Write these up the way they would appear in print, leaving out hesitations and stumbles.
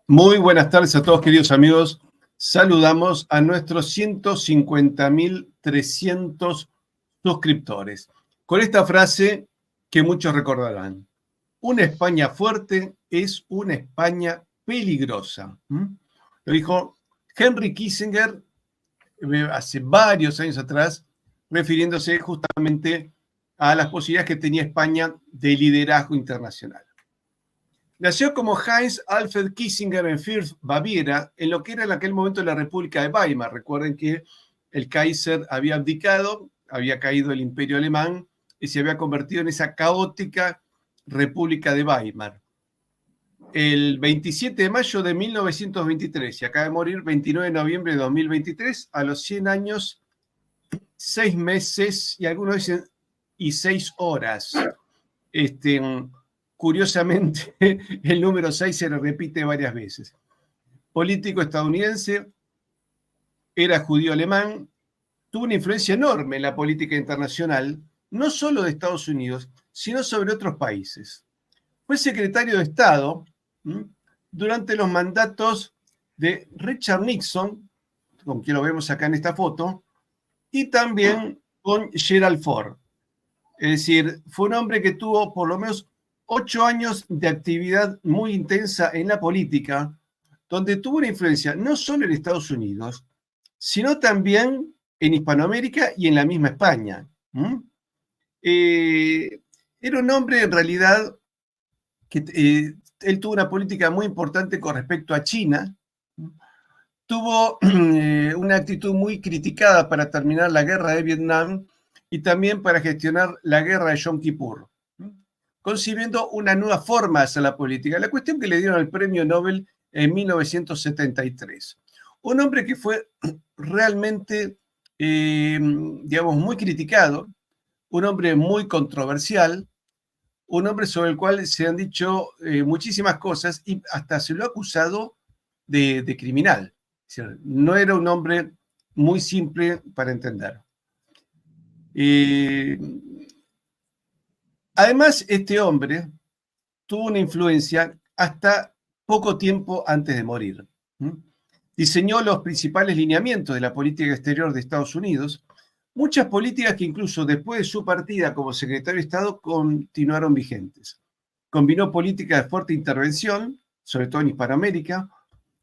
Muy buenas tardes a todos, queridos amigos. Saludamos a nuestros 150.300 suscriptores. Con esta frase que muchos recordarán. Una España fuerte es una España peligrosa. Lo dijo Henry Kissinger hace varios años atrás, refiriéndose justamente a las posibilidades que tenía España de liderazgo internacional. Nació como Heinz Alfred Kissinger en Fürth, Baviera, en lo que era en aquel momento la República de Weimar. Recuerden que el Kaiser había abdicado, había caído el Imperio Alemán y se había convertido en esa caótica República de Weimar. El 27 de mayo de 1923, y acaba de morir 29 de noviembre de 2023, a los 100 años, 6 meses y algunos dicen y 6 horas. Curiosamente, el número 6 se lo repite varias veces. Político estadounidense, era judío alemán, tuvo una influencia enorme en la política internacional, no solo de Estados Unidos, sino sobre otros países. Fue secretario de Estado durante los mandatos de Richard Nixon, con quien lo vemos acá en esta foto, y también con Gerald Ford. Es decir, fue un hombre que tuvo por lo menos 8 años de actividad muy intensa en la política, donde tuvo una influencia no solo en Estados Unidos, sino también en Hispanoamérica y en la misma España. Era un hombre en realidad que él tuvo una política muy importante con respecto a China, tuvo una actitud muy criticada para terminar la guerra de Vietnam y también para gestionar la guerra de Yom Kippur, concibiendo una nueva forma hacia la política. La cuestión que le dieron el premio Nobel en 1973. Un hombre que fue realmente, digamos, muy criticado, un hombre muy controversial, un hombre sobre el cual se han dicho muchísimas cosas y hasta se lo ha acusado de criminal. Es decir, no era un hombre muy simple para entender. Además, este hombre tuvo una influencia hasta poco tiempo antes de morir. Diseñó los principales lineamientos de la política exterior de Estados Unidos, muchas políticas que incluso después de su partida como secretario de Estado continuaron vigentes. Combinó políticas de fuerte intervención, sobre todo en Hispanoamérica,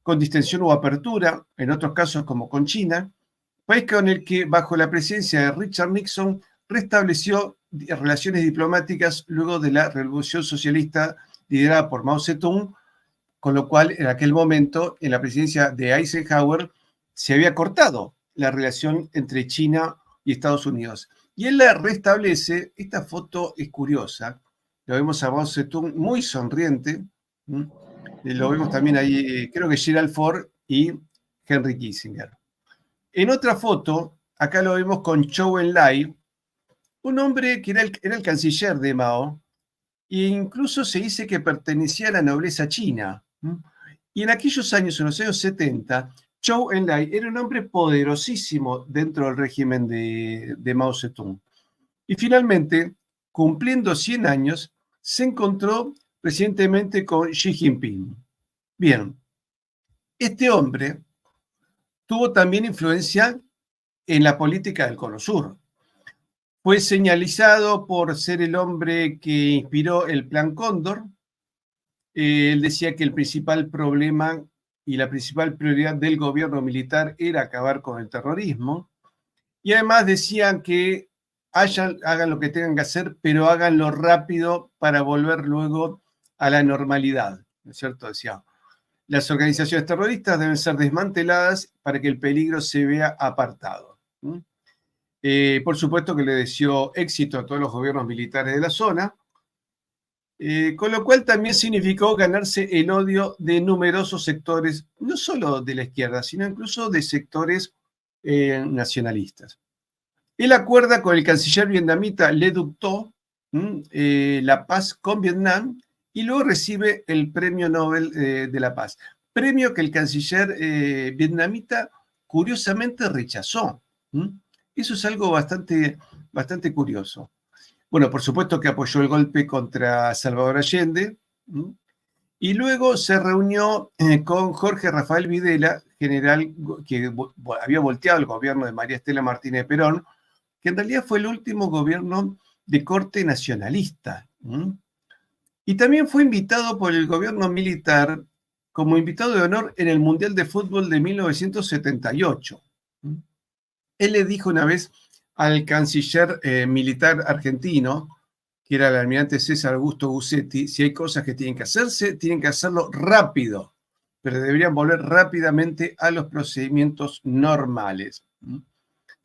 con distensión o apertura, en otros casos como con China, país con el que bajo la presidencia de Richard Nixon restableció relaciones diplomáticas luego de la Revolución Socialista liderada por Mao Zedong, con lo cual en aquel momento, en la presidencia de Eisenhower, se había cortado la relación entre China y Estados Unidos. Y él la restablece. Esta foto es curiosa. Lo vemos a Mao Zedong muy sonriente. Lo vemos también ahí, creo que Gerald Ford y Henry Kissinger. En otra foto, acá lo vemos con Zhou Enlai, un hombre que era el canciller de Mao, e incluso se dice que pertenecía a la nobleza china. Y en aquellos años, en los años 70, Zhou Enlai era un hombre poderosísimo dentro del régimen de Mao Zedong. Y finalmente, cumpliendo 100 años, se encontró recientemente con Xi Jinping. Bien, este hombre tuvo también influencia en la política del Cono Sur. Fue señalizado por ser el hombre que inspiró el Plan Cóndor. Él decía que el principal problema y la principal prioridad del gobierno militar era acabar con el terrorismo. Y además decían que hagan lo que tengan que hacer, pero háganlo rápido para volver luego a la normalidad, ¿no es cierto? Decía, las organizaciones terroristas deben ser desmanteladas para que el peligro se vea apartado. Por supuesto que le deseó éxito a todos los gobiernos militares de la zona, con lo cual también significó ganarse el odio de numerosos sectores, no solo de la izquierda, sino incluso de sectores nacionalistas. Él acuerda con el canciller vietnamita Le Duc Tho la paz con Vietnam y luego recibe el Premio Nobel de la Paz. Premio que el canciller vietnamita curiosamente rechazó. Eso es algo bastante curioso. Bueno, por supuesto que apoyó el golpe contra Salvador Allende, y luego se reunió con Jorge Rafael Videla, general que había volteado el gobierno de María Estela Martínez Perón, que en realidad fue el último gobierno de corte nacionalista. Y también fue invitado por el gobierno militar como invitado de honor en el Mundial de Fútbol de 1978. Él le dijo una vez al canciller militar argentino, que era el almirante César Augusto Gussetti, si hay cosas que tienen que hacerse, tienen que hacerlo rápido, pero deberían volver rápidamente a los procedimientos normales.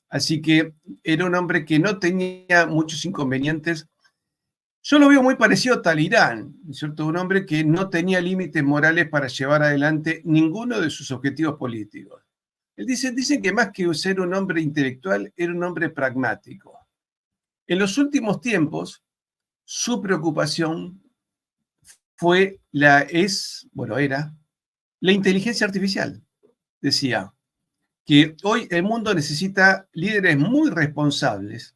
Así que era un hombre que no tenía muchos inconvenientes. Yo lo veo muy parecido a Talibán, ¿cierto? Un hombre que no tenía límites morales para llevar adelante ninguno de sus objetivos políticos. Él dicen que más que ser un hombre intelectual, era un hombre pragmático. En los últimos tiempos, su preocupación era la inteligencia artificial. Decía que hoy el mundo necesita líderes muy responsables,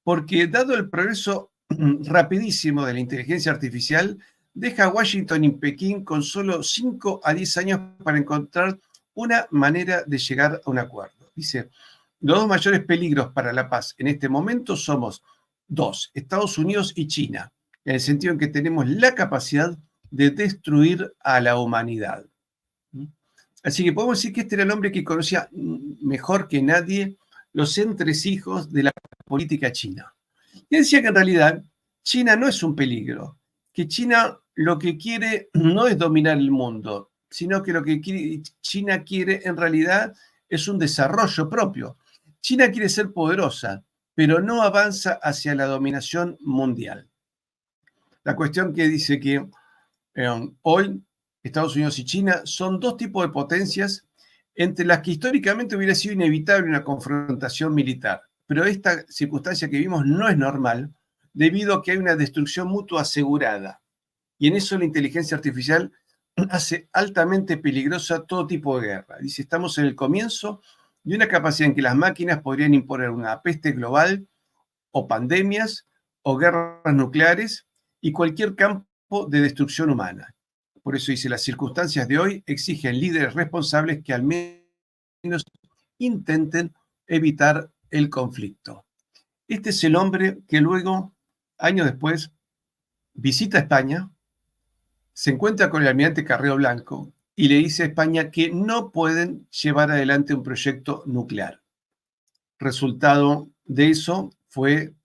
porque dado el progreso rapidísimo de la inteligencia artificial, deja a Washington y Pekín con solo 5 a 10 años para encontrar una manera de llegar a un acuerdo. Dice, los dos mayores peligros para la paz en este momento somos dos, Estados Unidos y China, en el sentido en que tenemos la capacidad de destruir a la humanidad. Así que podemos decir que este era el hombre que conocía mejor que nadie los entresijos de la política china. Y decía que en realidad China no es un peligro, que China lo que quiere no es dominar el mundo, sino que lo que China quiere en realidad es un desarrollo propio. China quiere ser poderosa, pero no avanza hacia la dominación mundial. La cuestión que dice que hoy Estados Unidos y China son dos tipos de potencias entre las que históricamente hubiera sido inevitable una confrontación militar. Pero esta circunstancia que vimos no es normal debido a que hay una destrucción mutua asegurada. Y en eso la inteligencia artificial hace altamente peligrosa todo tipo de guerra. Dice, estamos en el comienzo de una capacidad en que las máquinas podrían imponer una peste global o pandemias o guerras nucleares y cualquier campo de destrucción humana. Por eso dice, las circunstancias de hoy exigen líderes responsables que al menos intenten evitar el conflicto. Este es el hombre que luego, años después, visita España, se encuentra con el almirante Carrero Blanco y le dice a España que no pueden llevar adelante un proyecto nuclear. Resultado de eso fue,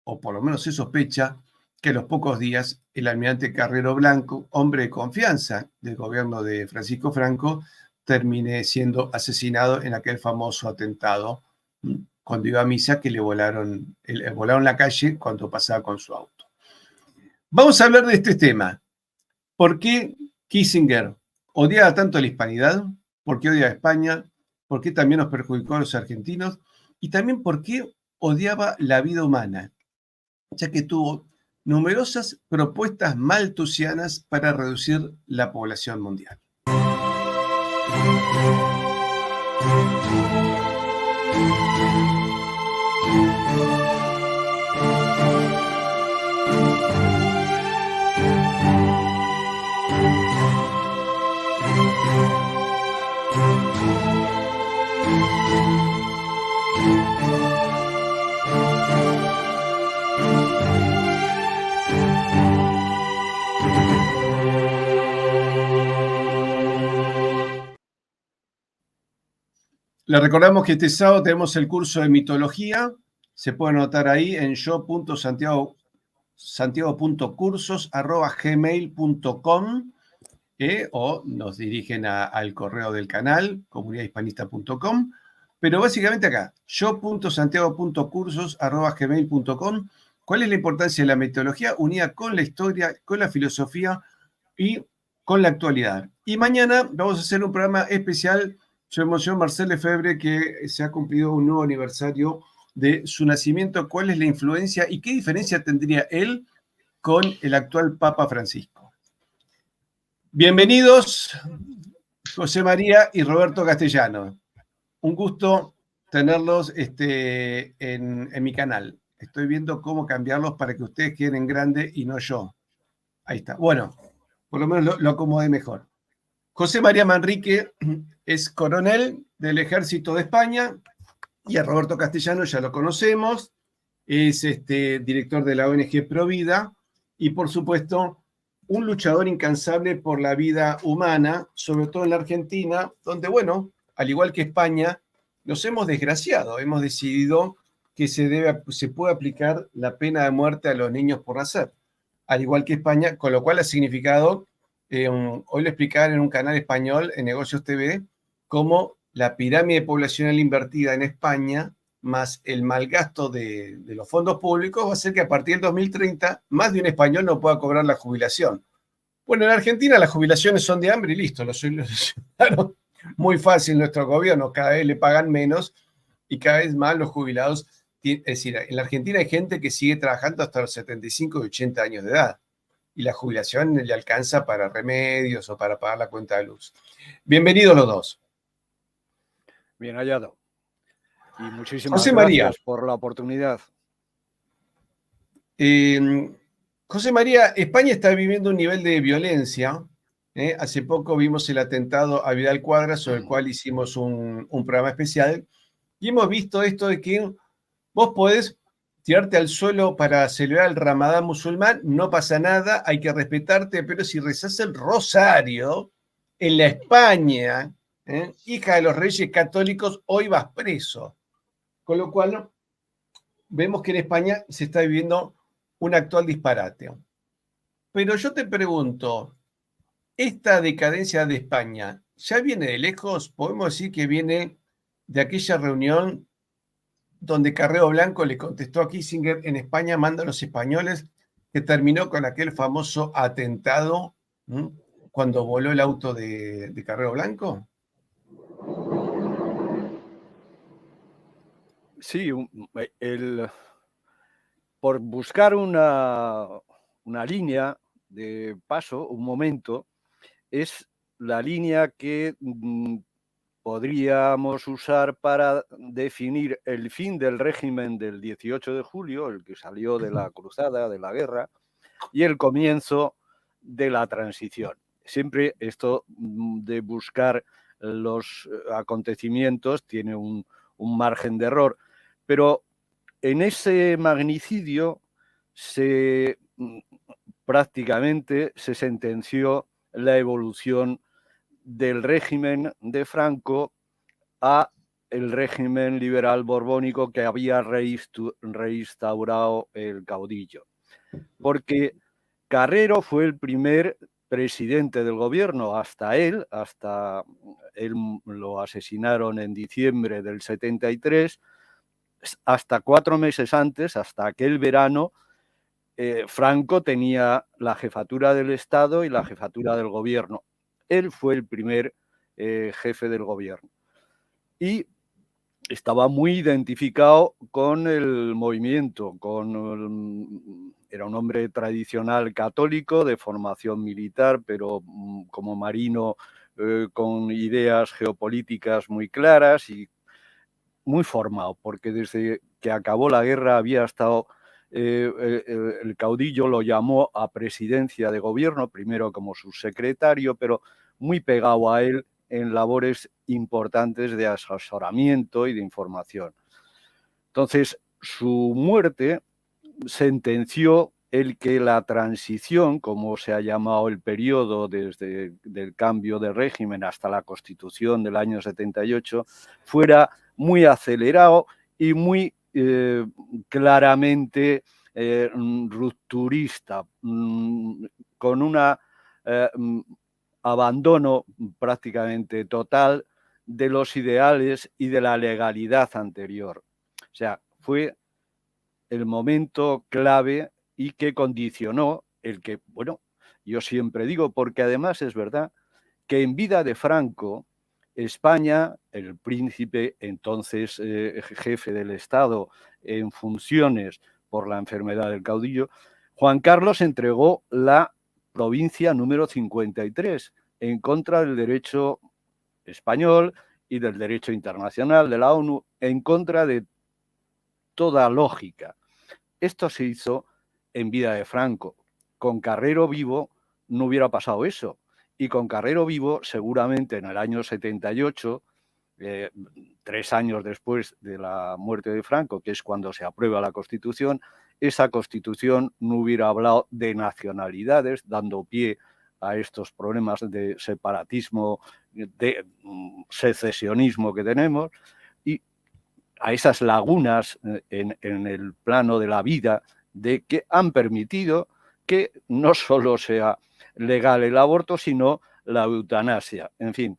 o por lo menos se sospecha, que a los pocos días el almirante Carrero Blanco, hombre de confianza del gobierno de Francisco Franco, termine siendo asesinado en aquel famoso atentado cuando iba a misa, que le volaron la calle cuando pasaba con su auto. Vamos a hablar de este tema. ¿Por qué Kissinger odiaba tanto a la hispanidad? ¿Por qué odiaba a España? ¿Por qué también nos perjudicó a los argentinos? Y también por qué odiaba la vida humana, ya que tuvo numerosas propuestas malthusianas para reducir la población mundial. Le recordamos que este sábado tenemos el curso de mitología. Se puede anotar ahí en yo.santiago.cursos@gmail.com o nos dirigen al correo del canal, comunidadhispanista.com. Pero básicamente acá, yo.santiago.cursos@gmail.com. ¿Cuál es la importancia de la mitología unida con la historia, con la filosofía y con la actualidad? Y mañana vamos a hacer un programa especial sobre Monseñor Marcel Lefebvre, que se ha cumplido un nuevo aniversario de su nacimiento. ¿Cuál es la influencia y qué diferencia tendría él con el actual Papa Francisco? Bienvenidos, José María y Roberto Castellano. Un gusto tenerlos en mi canal. Estoy viendo cómo cambiarlos para que ustedes queden en grande y no yo. Ahí está. Bueno, por lo menos lo acomodé mejor. José María Manrique es coronel del Ejército de España y a Roberto Castellano ya lo conocemos. Es director de la ONG Provida y, por supuesto, un luchador incansable por la vida humana, sobre todo en la Argentina, donde, bueno, al igual que España, nos hemos desgraciado. Hemos decidido que se puede aplicar la pena de muerte a los niños por nacer, al igual que España, con lo cual ha significado, hoy lo explicaban en un canal español, en Negocios TV, cómo la pirámide poblacional invertida en España más el malgasto de los fondos públicos va a hacer que a partir del 2030 más de un español no pueda cobrar la jubilación. Bueno, en Argentina las jubilaciones son de hambre y listo, lo solucionaron muy fácil nuestro gobierno, cada vez le pagan menos y cada vez más los jubilados. Es decir, en la Argentina hay gente que sigue trabajando hasta los 75 y 80 años de edad y la jubilación le alcanza para remedios o para pagar la cuenta de luz. Bienvenidos los dos. Bien hallado. Y muchísimas José gracias María, por la oportunidad. José María, España está viviendo un nivel de violencia. Hace poco vimos el atentado a Vidal Quadras, sobre el cual hicimos un programa especial, y hemos visto esto de que vos podés tirarte al suelo para celebrar el Ramadán musulmán, no pasa nada, hay que respetarte, pero si rezás el rosario en la España, hija de los reyes católicos, hoy vas preso. Con lo cual, vemos que en España se está viviendo un actual disparate. Pero yo te pregunto, ¿esta decadencia de España ya viene de lejos? ¿Podemos decir que viene de aquella reunión donde Carrero Blanco le contestó a Kissinger: en España mandan los españoles, que terminó con aquel famoso atentado cuando voló el auto de Carrero Blanco? Sí, por buscar una línea de paso, un momento, es la línea que podríamos usar para definir el fin del régimen del 18 de julio, el que salió de la cruzada, de la guerra, y el comienzo de la transición. Siempre esto de buscar los acontecimientos tiene un margen de error, pero en ese magnicidio prácticamente se sentenció la evolución del régimen de Franco a el régimen liberal borbónico que había reinstaurado el caudillo. Porque Carrero fue el primer presidente del gobierno, hasta él lo asesinaron en diciembre del 73, hasta 4 meses antes, hasta aquel verano, Franco tenía la jefatura del Estado y la jefatura del gobierno. Él fue el primer jefe del gobierno. Y estaba muy identificado con el movimiento, era un hombre tradicional católico, de formación militar, pero como marino con ideas geopolíticas muy claras y muy formado, porque desde que acabó la guerra había estado, el caudillo lo llamó a presidencia de gobierno, primero como subsecretario, pero muy pegado a él en labores importantes de asesoramiento y de información. Entonces, su muerte sentenció el que la transición, como se ha llamado el periodo desde el cambio de régimen hasta la Constitución del año 78, fuera muy acelerado y muy claramente rupturista, con un abandono prácticamente total de los ideales y de la legalidad anterior. O sea, fue el momento clave y que condicionó el que, bueno, yo siempre digo, porque además es verdad que en vida de Franco, España, el príncipe, entonces jefe del Estado en funciones por la enfermedad del caudillo, Juan Carlos entregó la provincia número 53 en contra del derecho español y del derecho internacional de la ONU, en contra de toda lógica. esto se hizo en vida de Franco. Con Carrero vivo no hubiera pasado eso. Y con Carrero vivo, seguramente en el año 78, 3 años después de la muerte de Franco, que es cuando se aprueba la Constitución, esa Constitución no hubiera hablado de nacionalidades, dando pie a estos problemas de separatismo, de secesionismo que tenemos, y a esas lagunas en el plano de la vida que han permitido que no solo sea legal el aborto, sino la eutanasia. En fin,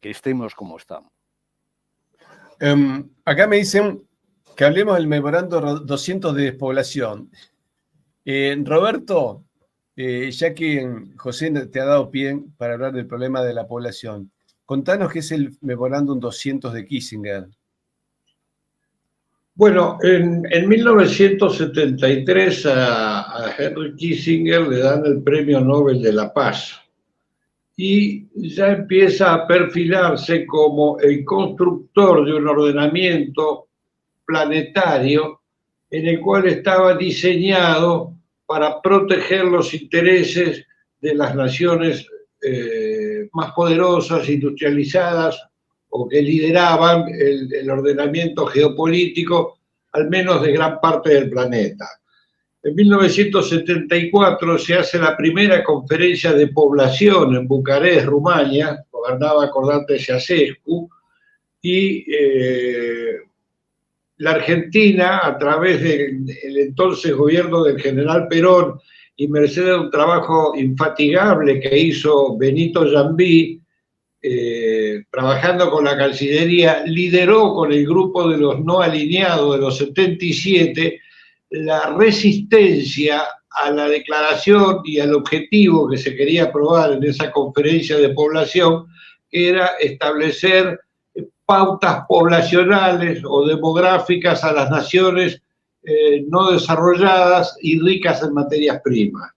que estemos como estamos. Acá me dicen que hablemos del memorando 200 de despoblación. Roberto, ya que José te ha dado pie para hablar del problema de la población, contanos qué es el memorándum 200 de Kissinger. Bueno, en 1973 a Henry Kissinger le dan el Premio Nobel de la Paz y ya empieza a perfilarse como el constructor de un ordenamiento planetario en el cual estaba diseñado para proteger los intereses de las naciones más poderosas, industrializadas, o que lideraban el ordenamiento geopolítico, al menos de gran parte del planeta. En 1974 se hace la primera conferencia de población en Bucarest, Rumania, gobernaba, acordate, Ceausescu, y la Argentina, a través del entonces gobierno del general Perón, y merced a un trabajo infatigable que hizo Benito Jambí, trabajando con la Cancillería, lideró con el grupo de los no alineados de los 77 la resistencia a la declaración y al objetivo que se quería aprobar en esa conferencia de población, que era establecer pautas poblacionales o demográficas a las naciones no desarrolladas y ricas en materias primas.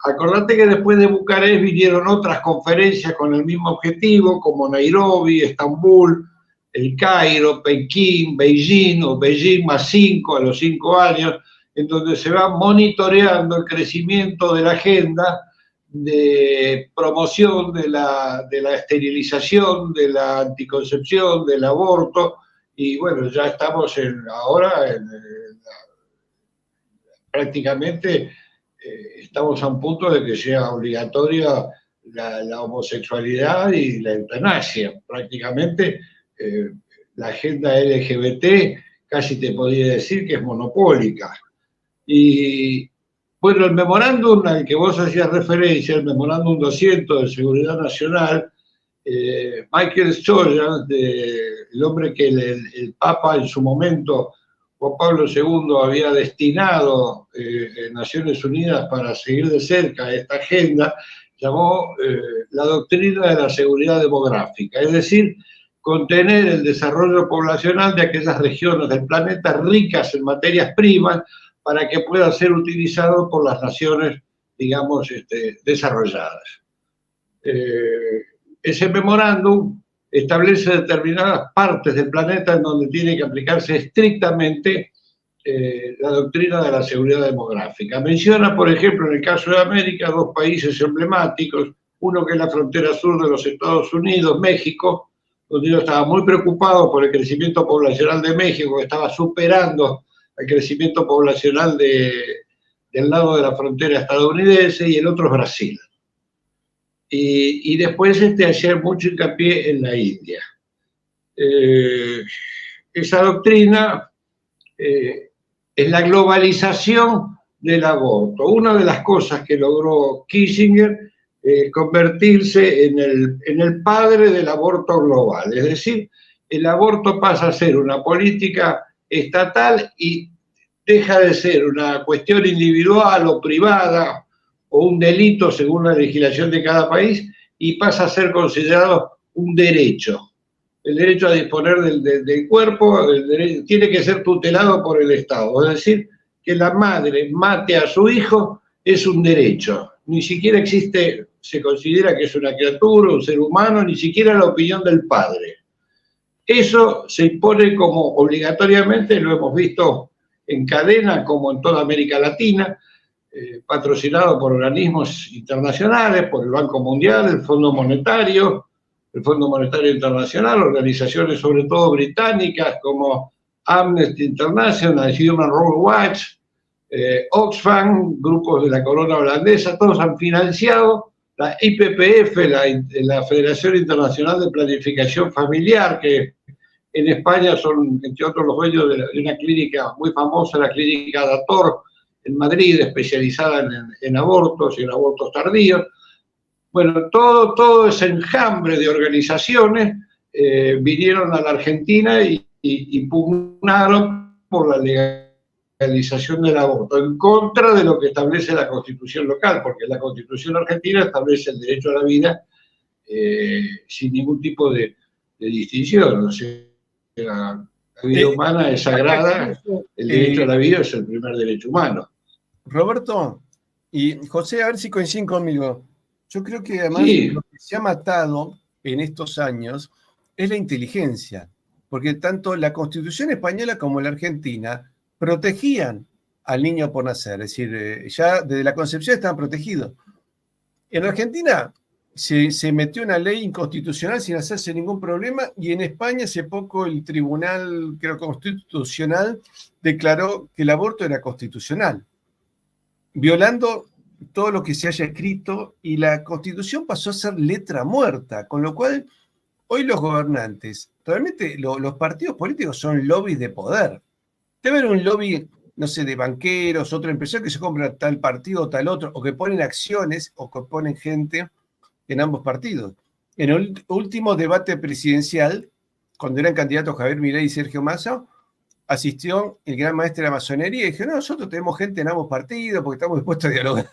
Acordate que después de Bucarest vinieron otras conferencias con el mismo objetivo, como Nairobi, Estambul, El Cairo, Pekín, Beijing o Beijing más 5 a los 5 años, en donde se va monitoreando el crecimiento de la agenda de promoción de la esterilización, de la anticoncepción, del aborto, y bueno, ya estamos prácticamente estamos a un punto de que sea obligatoria la homosexualidad y la eutanasia. Prácticamente la agenda LGBT casi te podría decir que es monopólica. Y bueno, el memorándum al que vos hacías referencia, el memorándum 200 de Seguridad Nacional, Michael Stoyan, el hombre que el Papa en su momento, Juan Pablo II, había destinado en Naciones Unidas para seguir de cerca esta agenda, llamó la doctrina de la seguridad demográfica, es decir, contener el desarrollo poblacional de aquellas regiones del planeta ricas en materias primas para que pueda ser utilizado por las naciones, digamos, desarrolladas. Ese memorándum establece determinadas partes del planeta en donde tiene que aplicarse estrictamente la doctrina de la seguridad demográfica. Menciona, por ejemplo, en el caso de América, 2 países emblemáticos, uno que es la frontera sur de los Estados Unidos, México, donde yo estaba muy preocupado por el crecimiento poblacional de México, que estaba superando el crecimiento poblacional del lado de la frontera estadounidense, y el otro es Brasil. Y después hacer mucho hincapié en la India. Esa doctrina es la globalización del aborto. Una de las cosas que logró Kissinger es convertirse en el padre del aborto global. Es decir, el aborto pasa a ser una política estatal y deja de ser una cuestión individual o privada o un delito según la legislación de cada país, y pasa a ser considerado un derecho. El derecho a disponer del cuerpo tiene que ser tutelado por el Estado. Es decir, que la madre mate a su hijo es un derecho. Ni siquiera existe, se considera que es una criatura, un ser humano, ni siquiera la opinión del padre. Eso se impone como obligatoriamente, lo hemos visto en cadena como en toda América Latina, patrocinado por organismos internacionales, por el Banco Mundial, el Fondo Monetario Internacional, organizaciones sobre todo británicas como Amnesty International, Human Rights Watch, Oxfam, grupos de la corona holandesa, todos han financiado la IPPF, la Federación Internacional de Planificación Familiar, que en España son, entre otros, los dueños de una clínica muy famosa, la clínica Dator, en Madrid, especializada en abortos y en abortos tardíos. Bueno, todo ese enjambre de organizaciones vinieron a la Argentina y pugnaron por la legalización del aborto, en contra de lo que establece la Constitución local, porque la Constitución argentina establece el derecho a la vida sin ningún tipo de distinción. O sea, la vida humana es sagrada, el derecho a la vida es el primer derecho humano. Roberto y José, a ver si coinciden conmigo. Yo creo que además Sí. lo que se ha matado en estos años es la inteligencia, porque tanto la Constitución española como la argentina protegían al niño por nacer, es decir, ya desde la concepción estaban protegidos. En Argentina se metió una ley inconstitucional sin hacerse ningún problema, y en España hace poco el Tribunal, creo, Constitucional declaró que el aborto era constitucional, violando todo lo que se haya escrito, y la Constitución pasó a ser letra muerta, con lo cual hoy los gobernantes, realmente los partidos políticos son lobbies de poder. Debe haber un lobby, no sé, de banqueros, otro empresario que se compra tal partido o tal otro, o que ponen acciones o que ponen gente en ambos partidos. En el último debate presidencial, cuando eran candidatos Javier Milei y Sergio Massa, asistió el gran maestro de la masonería y dije, no, nosotros tenemos gente en ambos partidos porque estamos dispuestos a dialogar.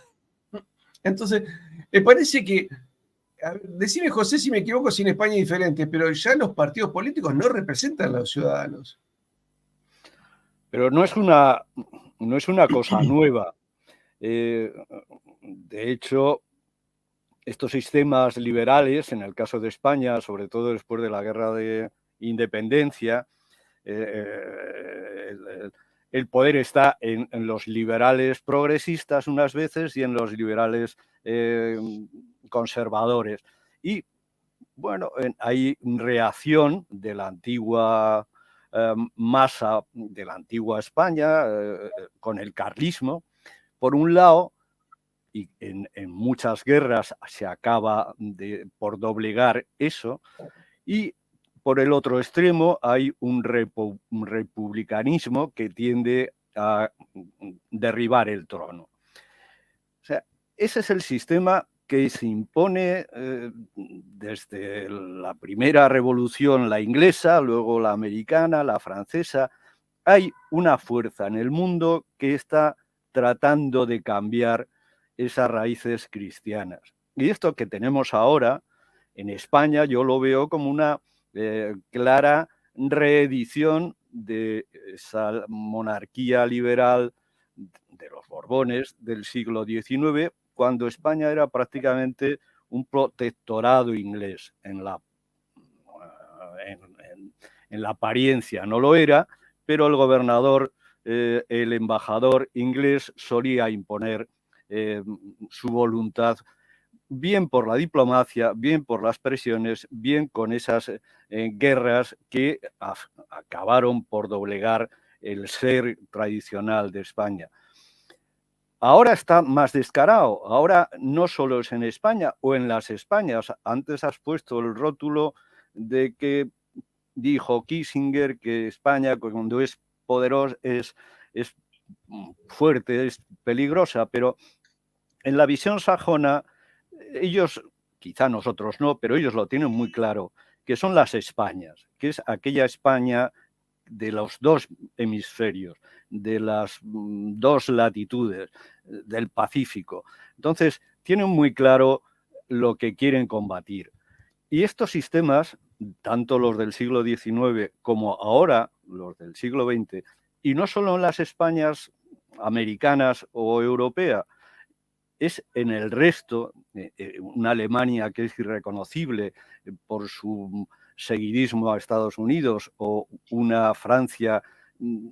Entonces, me parece que, decime, José, si me equivoco, si en España es diferente, pero ya los partidos políticos no representan a los ciudadanos. Pero no es una cosa nueva. De hecho, estos sistemas liberales, en el caso de España, sobre todo después de la Guerra de Independencia, el poder está en los liberales progresistas unas veces y en los liberales conservadores. Y bueno, hay reacción de la antigua masa de la antigua España con el carlismo, por un lado, y en muchas guerras se acaba por doblegar eso, y por el otro extremo hay un republicanismo que tiende a derribar el trono. O sea, ese es el sistema que se impone desde la primera revolución, la inglesa, luego la americana, la francesa. Hay una fuerza en el mundo que está tratando de cambiar esas raíces cristianas. Y esto que tenemos ahora en España, yo lo veo como una clara reedición de esa monarquía liberal de los Borbones del siglo XIX, cuando España era prácticamente un protectorado inglés en la apariencia. No lo era, pero el gobernador, el embajador inglés solía imponer su voluntad, bien por la diplomacia, bien por las presiones, bien con esas guerras que acabaron por doblegar el ser tradicional de España. Ahora está más descarado, ahora no solo es en España o en las Españas. Antes has puesto el rótulo de que dijo Kissinger que España, cuando es poderosa, es fuerte, es peligrosa, pero en la visión sajona, ellos, quizá nosotros no, pero ellos lo tienen muy claro, que son las Españas, que es aquella España de los dos hemisferios, de las dos latitudes, del Pacífico. Entonces, tienen muy claro lo que quieren combatir. Y estos sistemas, tanto los del siglo XIX como ahora los del siglo XX, y no solo en las Españas americanas o europeas, es en el resto, una Alemania que es irreconocible por su seguidismo a Estados Unidos, o una Francia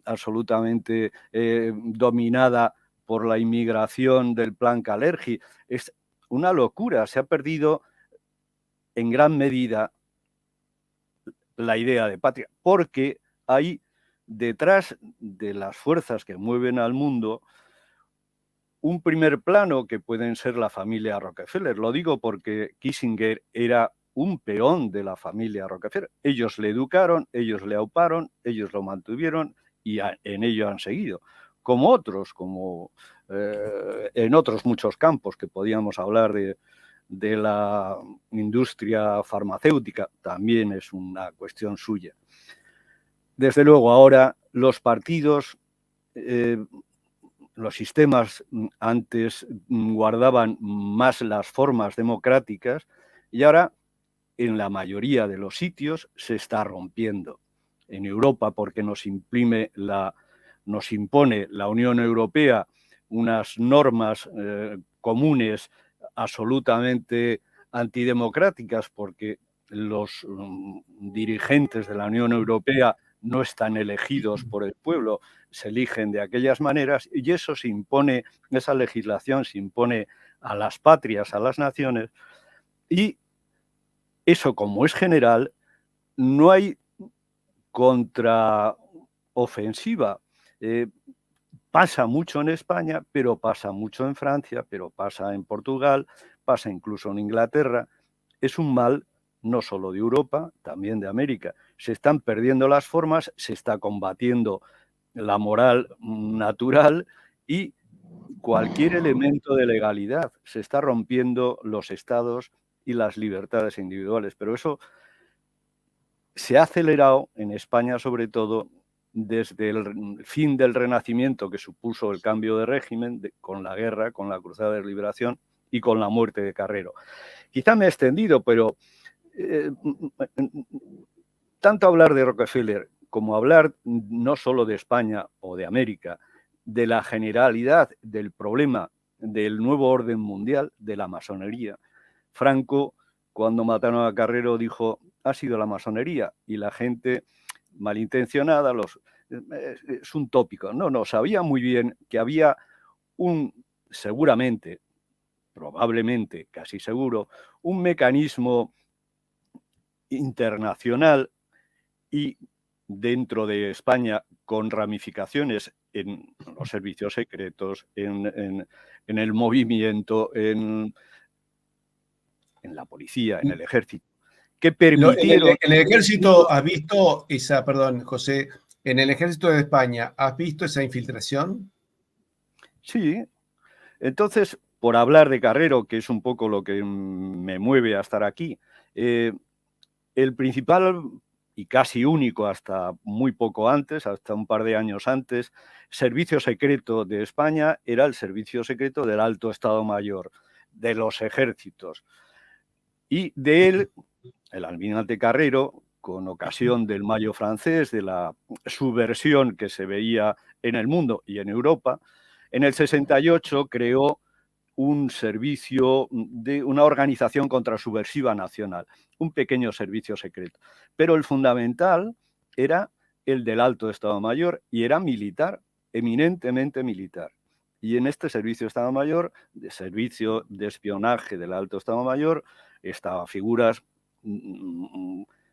absolutamente dominada por la inmigración del plan Kalergi. Es una locura, se ha perdido en gran medida la idea de patria, porque hay detrás de las fuerzas que mueven al mundo un primer plano que pueden ser la familia Rockefeller. Lo digo porque Kissinger era un peón de la familia Rockefeller. Ellos le educaron, ellos le auparon, ellos lo mantuvieron y en ello han seguido. Como otros, como en otros muchos campos que podíamos hablar de la industria farmacéutica, también es una cuestión suya. Desde luego, ahora los partidos, los sistemas antes guardaban más las formas democráticas y ahora en la mayoría de los sitios se está rompiendo. En Europa, porque nos impone la Unión Europea unas normas comunes absolutamente antidemocráticas, porque los dirigentes de la Unión Europea no están elegidos por el pueblo, se eligen de aquellas maneras y eso se impone, esa legislación se impone a las patrias, a las naciones, y eso, como es general, no hay contraofensiva. Pasa mucho en España, pero pasa mucho en Francia, pero pasa en Portugal, pasa incluso en Inglaterra. Es un mal no solo de Europa, también de América. Se están perdiendo las formas, se está combatiendo la moral natural y cualquier elemento de legalidad. Se está rompiendo los estados y las libertades individuales. Pero eso se ha acelerado en España, sobre todo, desde el fin del Renacimiento, que supuso el cambio de régimen, con la guerra, con la Cruzada de Liberación y con la muerte de Carrero. Quizá me he extendido, pero tanto hablar de Rockefeller como hablar no solo de España o de América, de la generalidad del problema del nuevo orden mundial, de la masonería. Franco, cuando mataron a Carrero, dijo, ha sido la masonería, y la gente malintencionada, es un tópico. No, sabía muy bien que había seguramente, probablemente, casi seguro, un mecanismo internacional y dentro de España con ramificaciones en los servicios secretos, en el movimiento, en la policía, en el ejército, que permitieron... En el ejército, ¿has visto esa, perdón, José, en el ejército de España, ¿has visto esa infiltración? Sí. Entonces, por hablar de Carrero, que es un poco lo que me mueve a estar aquí, el principal y casi único hasta muy poco antes, hasta un par de años antes, servicio secreto de España era el servicio secreto del Alto Estado Mayor, de los ejércitos. Y de él, el almirante Carrero, con ocasión del Mayo francés, de la subversión que se veía en el mundo y en Europa, en el 68 creó un servicio de una organización contrasubversiva nacional, un pequeño servicio secreto. Pero el fundamental era el del Alto Estado Mayor y era militar, eminentemente militar. Y en este servicio de Estado Mayor, de servicio de espionaje del Alto Estado Mayor, estaban figuras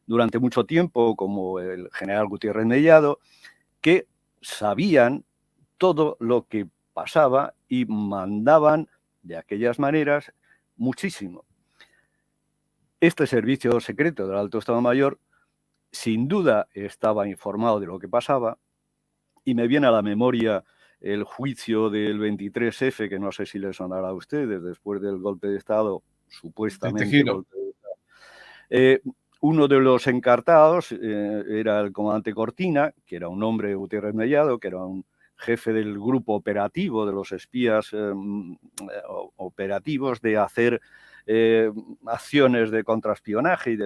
durante mucho tiempo, como el general Gutiérrez Mellado, que sabían todo lo que pasaba y mandaban de aquellas maneras muchísimo. Este servicio secreto del Alto Estado Mayor sin duda estaba informado de lo que pasaba y me viene a la memoria el juicio del 23F, que no sé si le sonará a ustedes, después del golpe de Estado, supuestamente golpe de Estado. Uno de los encartados era el comandante Cortina, que era un hombre de Gutiérrez Mellado, que era un jefe del grupo operativo de los espías operativos de hacer acciones de contraespionaje y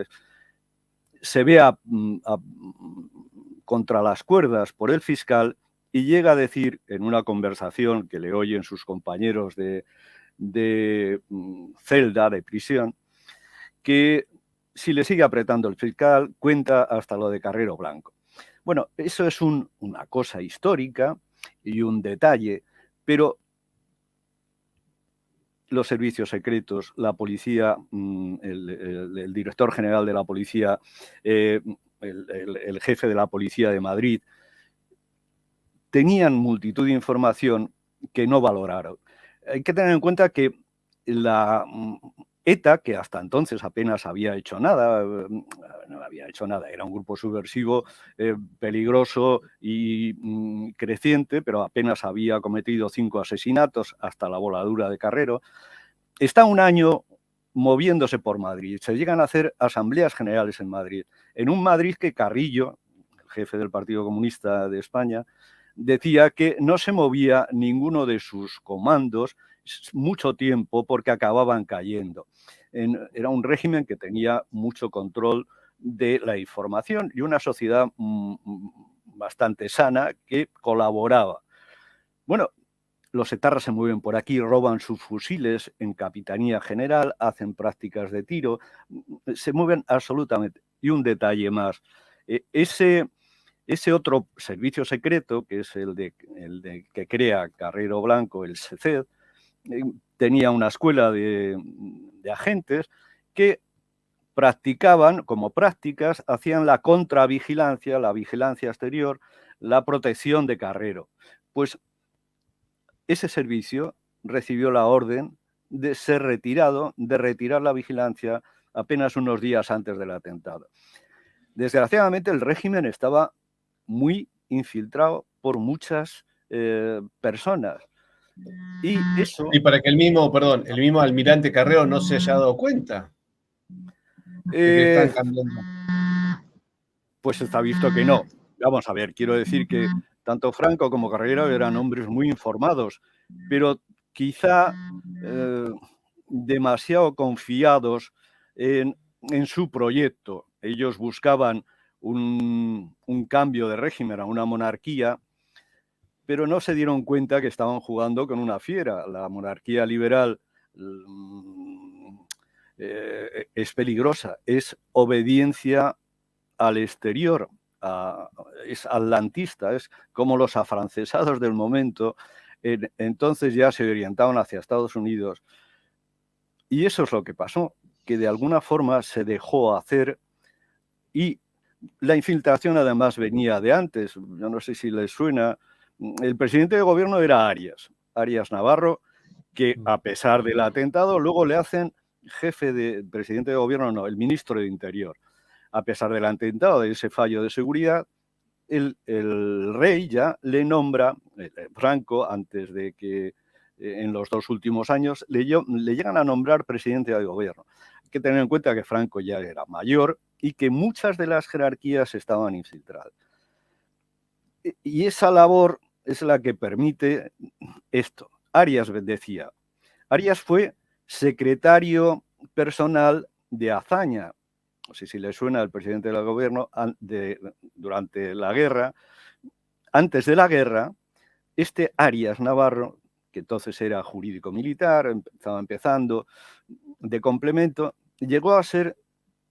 se ve contra las cuerdas por el fiscal y llega a decir en una conversación que le oyen sus compañeros de celda, de prisión, que si le sigue apretando el fiscal, cuenta hasta lo de Carrero Blanco. Bueno, eso es una cosa histórica y un detalle, pero los servicios secretos, la policía, el director general de la policía, el jefe de la policía de Madrid, tenían multitud de información que no valoraron. Hay que tener en cuenta que la ETA, que hasta entonces apenas había hecho nada, no había hecho nada, era un grupo subversivo peligroso y creciente, pero apenas había cometido 5 asesinatos hasta la voladura de Carrero, está un año moviéndose por Madrid. Se llegan a hacer asambleas generales en Madrid. En un Madrid que Carrillo, el jefe del Partido Comunista de España, decía que no se movía ninguno de sus comandos mucho tiempo porque acababan cayendo. Era un régimen que tenía mucho control de la información y una sociedad bastante sana que colaboraba. Bueno, los etarras se mueven por aquí, roban sus fusiles en Capitanía General, hacen prácticas de tiro, se mueven absolutamente. Y un detalle más, ese otro servicio secreto, que es el de que crea Carrero Blanco, el SECED, tenía una escuela de agentes que practicaban, como prácticas, hacían la contravigilancia, la vigilancia exterior, la protección de Carrero. Pues ese servicio recibió la orden de ser retirado, de retirar la vigilancia apenas unos días antes del atentado. Desgraciadamente, el régimen estaba muy infiltrado por muchas personas. Y eso... Y para que el mismo almirante Carrero no se haya dado cuenta de que están cambiando. Pues está visto que no. Vamos a ver, quiero decir que tanto Franco como Carrero eran hombres muy informados, pero quizá demasiado confiados en su proyecto. Ellos buscaban un cambio de régimen a una monarquía, pero no se dieron cuenta que estaban jugando con una fiera. La monarquía liberal es peligrosa, es obediencia al exterior, es atlantista, es como los afrancesados del momento. Entonces ya se orientaban hacia Estados Unidos. Y eso es lo que pasó, que de alguna forma se dejó hacer y la infiltración además venía de antes. Yo no sé si les suena. El presidente de gobierno era Arias Navarro, que a pesar del atentado luego le hacen jefe de presidente de gobierno, no, el ministro de Interior. A pesar del atentado, de ese fallo de seguridad, el rey ya le nombra, Franco, antes de que en los 2 últimos años, le llegan a nombrar presidente de gobierno. Hay que tener en cuenta que Franco ya era mayor y que muchas de las jerarquías estaban infiltradas. Y esa labor es la que permite esto. Arias decía, Arias fue secretario personal de Azaña. No sé si le suena al presidente del gobierno durante la guerra. Antes de la guerra, este Arias Navarro, que entonces era jurídico militar, estaba empezando, de complemento, llegó a ser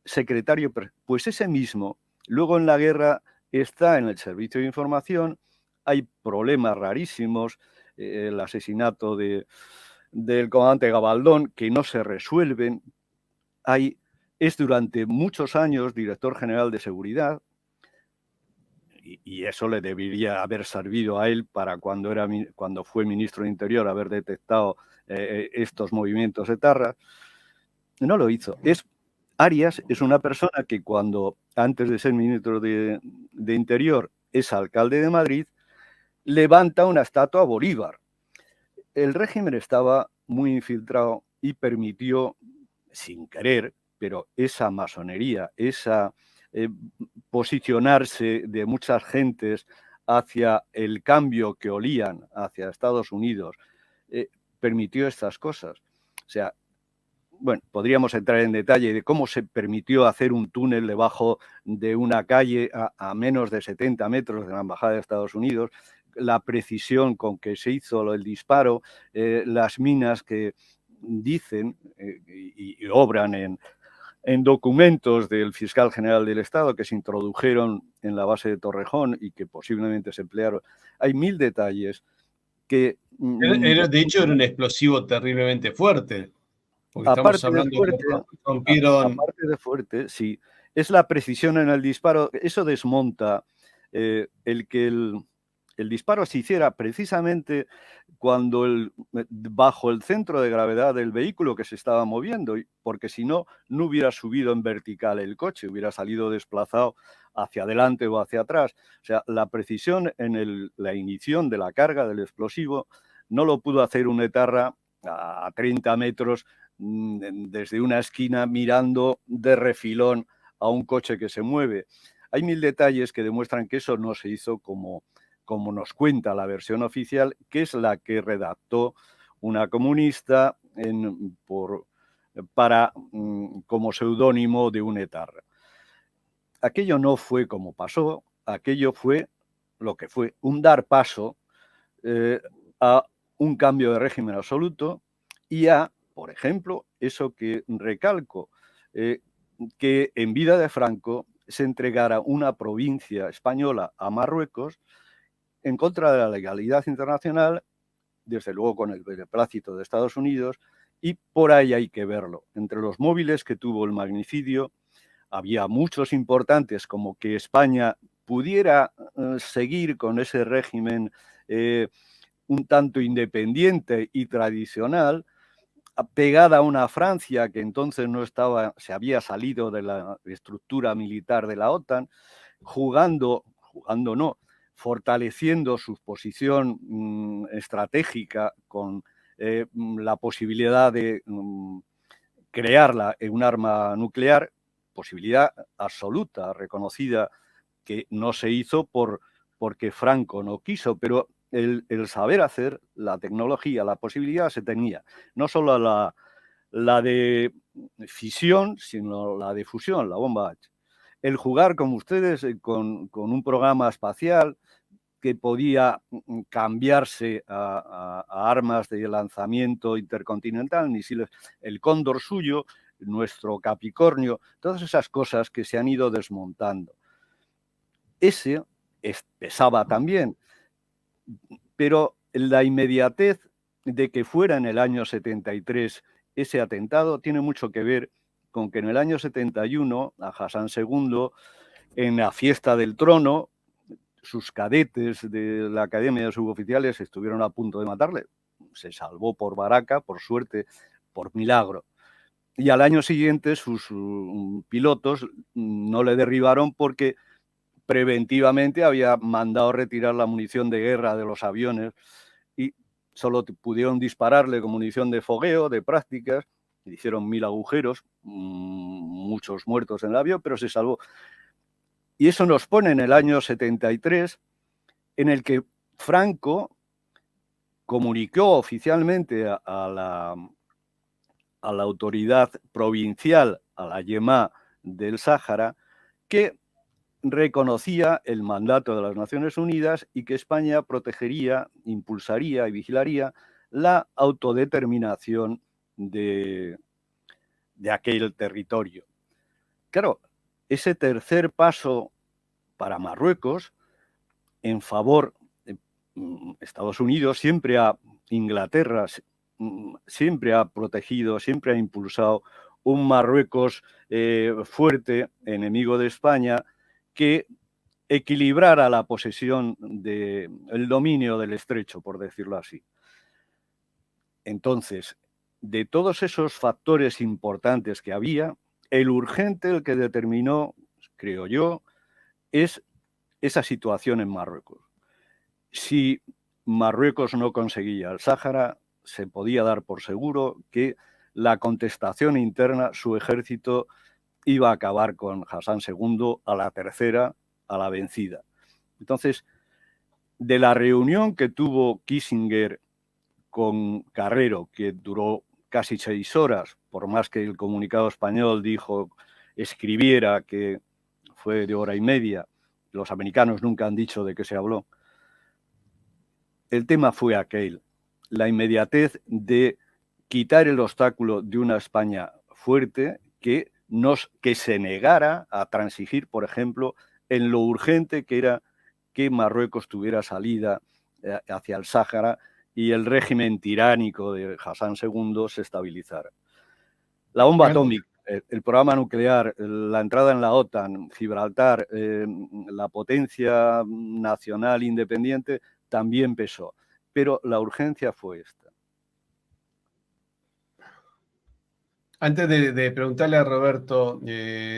secretario, pues ese mismo, luego en la guerra está en el servicio de información, hay problemas rarísimos, el asesinato del comandante Gabaldón, que no se resuelven, es durante muchos años director general de seguridad, y eso le debería haber servido a él para cuando fue ministro de Interior haber detectado estos movimientos etarras. No lo hizo. Arias es una persona que cuando, antes de ser ministro de Interior, es alcalde de Madrid, levanta una estatua a Bolívar. El régimen estaba muy infiltrado y permitió, sin querer, pero esa masonería, esa posicionarse de muchas gentes hacia el cambio que olían hacia Estados Unidos, permitió estas cosas. O sea, bueno, podríamos entrar en detalle de cómo se permitió hacer un túnel debajo de una calle a menos de 70 metros de la Embajada de Estados Unidos, la precisión con que se hizo el disparo, las minas que dicen y obran en documentos del fiscal general del Estado que se introdujeron en la base de Torrejón y que posiblemente se emplearon. Hay 1000 detalles que... De hecho, era un explosivo terriblemente fuerte, porque estamos aparte de hablando fuerte, que rompieron... aparte de fuerte, sí, es la precisión en el disparo. Eso desmonta el que el disparo se hiciera precisamente cuando bajo el centro de gravedad del vehículo que se estaba moviendo, porque si no, no hubiera subido en vertical el coche, hubiera salido desplazado hacia adelante o hacia atrás. O sea, la precisión en la ignición de la carga del explosivo no lo pudo hacer un etarra a 30 metros desde una esquina mirando de refilón a un coche que se mueve. Hay 1000 detalles que demuestran que eso no se hizo como nos cuenta la versión oficial, que es la que redactó una comunista como seudónimo de un etarra. Aquello no fue como pasó, aquello fue lo que fue, un dar paso a un cambio de régimen absoluto y a, por ejemplo, eso que recalco, que en vida de Franco se entregara una provincia española a Marruecos en contra de la legalidad internacional, desde luego con el beneplácito de Estados Unidos, y por ahí hay que verlo. Entre los móviles que tuvo el magnicidio, había muchos importantes, como que España pudiera seguir con ese régimen un tanto independiente y tradicional, pegada a una Francia que entonces no estaba, se había salido de la estructura militar de la OTAN, fortaleciendo su posición estratégica con la posibilidad de crearla en un arma nuclear, posibilidad absoluta, reconocida, que no se hizo porque Franco no quiso, pero el saber hacer, la tecnología, la posibilidad se tenía. No solo la de fisión, sino la de fusión, la bomba H. El jugar, como ustedes, con un programa espacial que podía cambiarse a armas de lanzamiento intercontinental, misiles, el Cóndor suyo, nuestro Capricornio, todas esas cosas que se han ido desmontando. Ese pesaba también, pero la inmediatez de que fuera en el año 73 ese atentado tiene mucho que ver con que en el año 71 a Hassan II, en la fiesta del trono, sus cadetes de la Academia de Suboficiales estuvieron a punto de matarle. Se salvó por baraca, por suerte, por milagro. Y al año siguiente sus pilotos no le derribaron porque preventivamente había mandado retirar la munición de guerra de los aviones y solo pudieron dispararle con munición de fogueo, de prácticas. Hicieron 1000 agujeros, muchos muertos en el avión, pero se salvó. Y eso nos pone en el año 73, en el que Franco comunicó oficialmente a la autoridad provincial, a la Yemá del Sáhara, que reconocía el mandato de las Naciones Unidas y que España protegería, impulsaría y vigilaría la autodeterminación de aquel territorio. Claro, ese tercer paso para Marruecos en favor de Estados Unidos, Inglaterra siempre ha protegido, siempre ha impulsado un Marruecos fuerte, enemigo de España, que equilibrara la posesión el dominio del estrecho, por decirlo así. Entonces, de todos esos factores importantes que había, el urgente, el que determinó, creo yo, es esa situación en Marruecos. Si Marruecos no conseguía el Sáhara, se podía dar por seguro que la contestación interna, su ejército, iba a acabar con Hassan II a la tercera, a la vencida. Entonces, de la reunión que tuvo Kissinger con Carrero, que duró casi 6 horas, por más que el comunicado español escribiera que fue de 1h30, los americanos nunca han dicho de qué se habló. El tema fue aquel, la inmediatez de quitar el obstáculo de una España fuerte que que se negara a transigir, por ejemplo, en lo urgente que era que Marruecos tuviera salida hacia el Sáhara y el régimen tiránico de Hassan II se estabilizara. La bomba atómica, el programa nuclear, la entrada en la OTAN, Gibraltar, la potencia nacional independiente también pesó, pero la urgencia fue esta. Antes de preguntarle a Roberto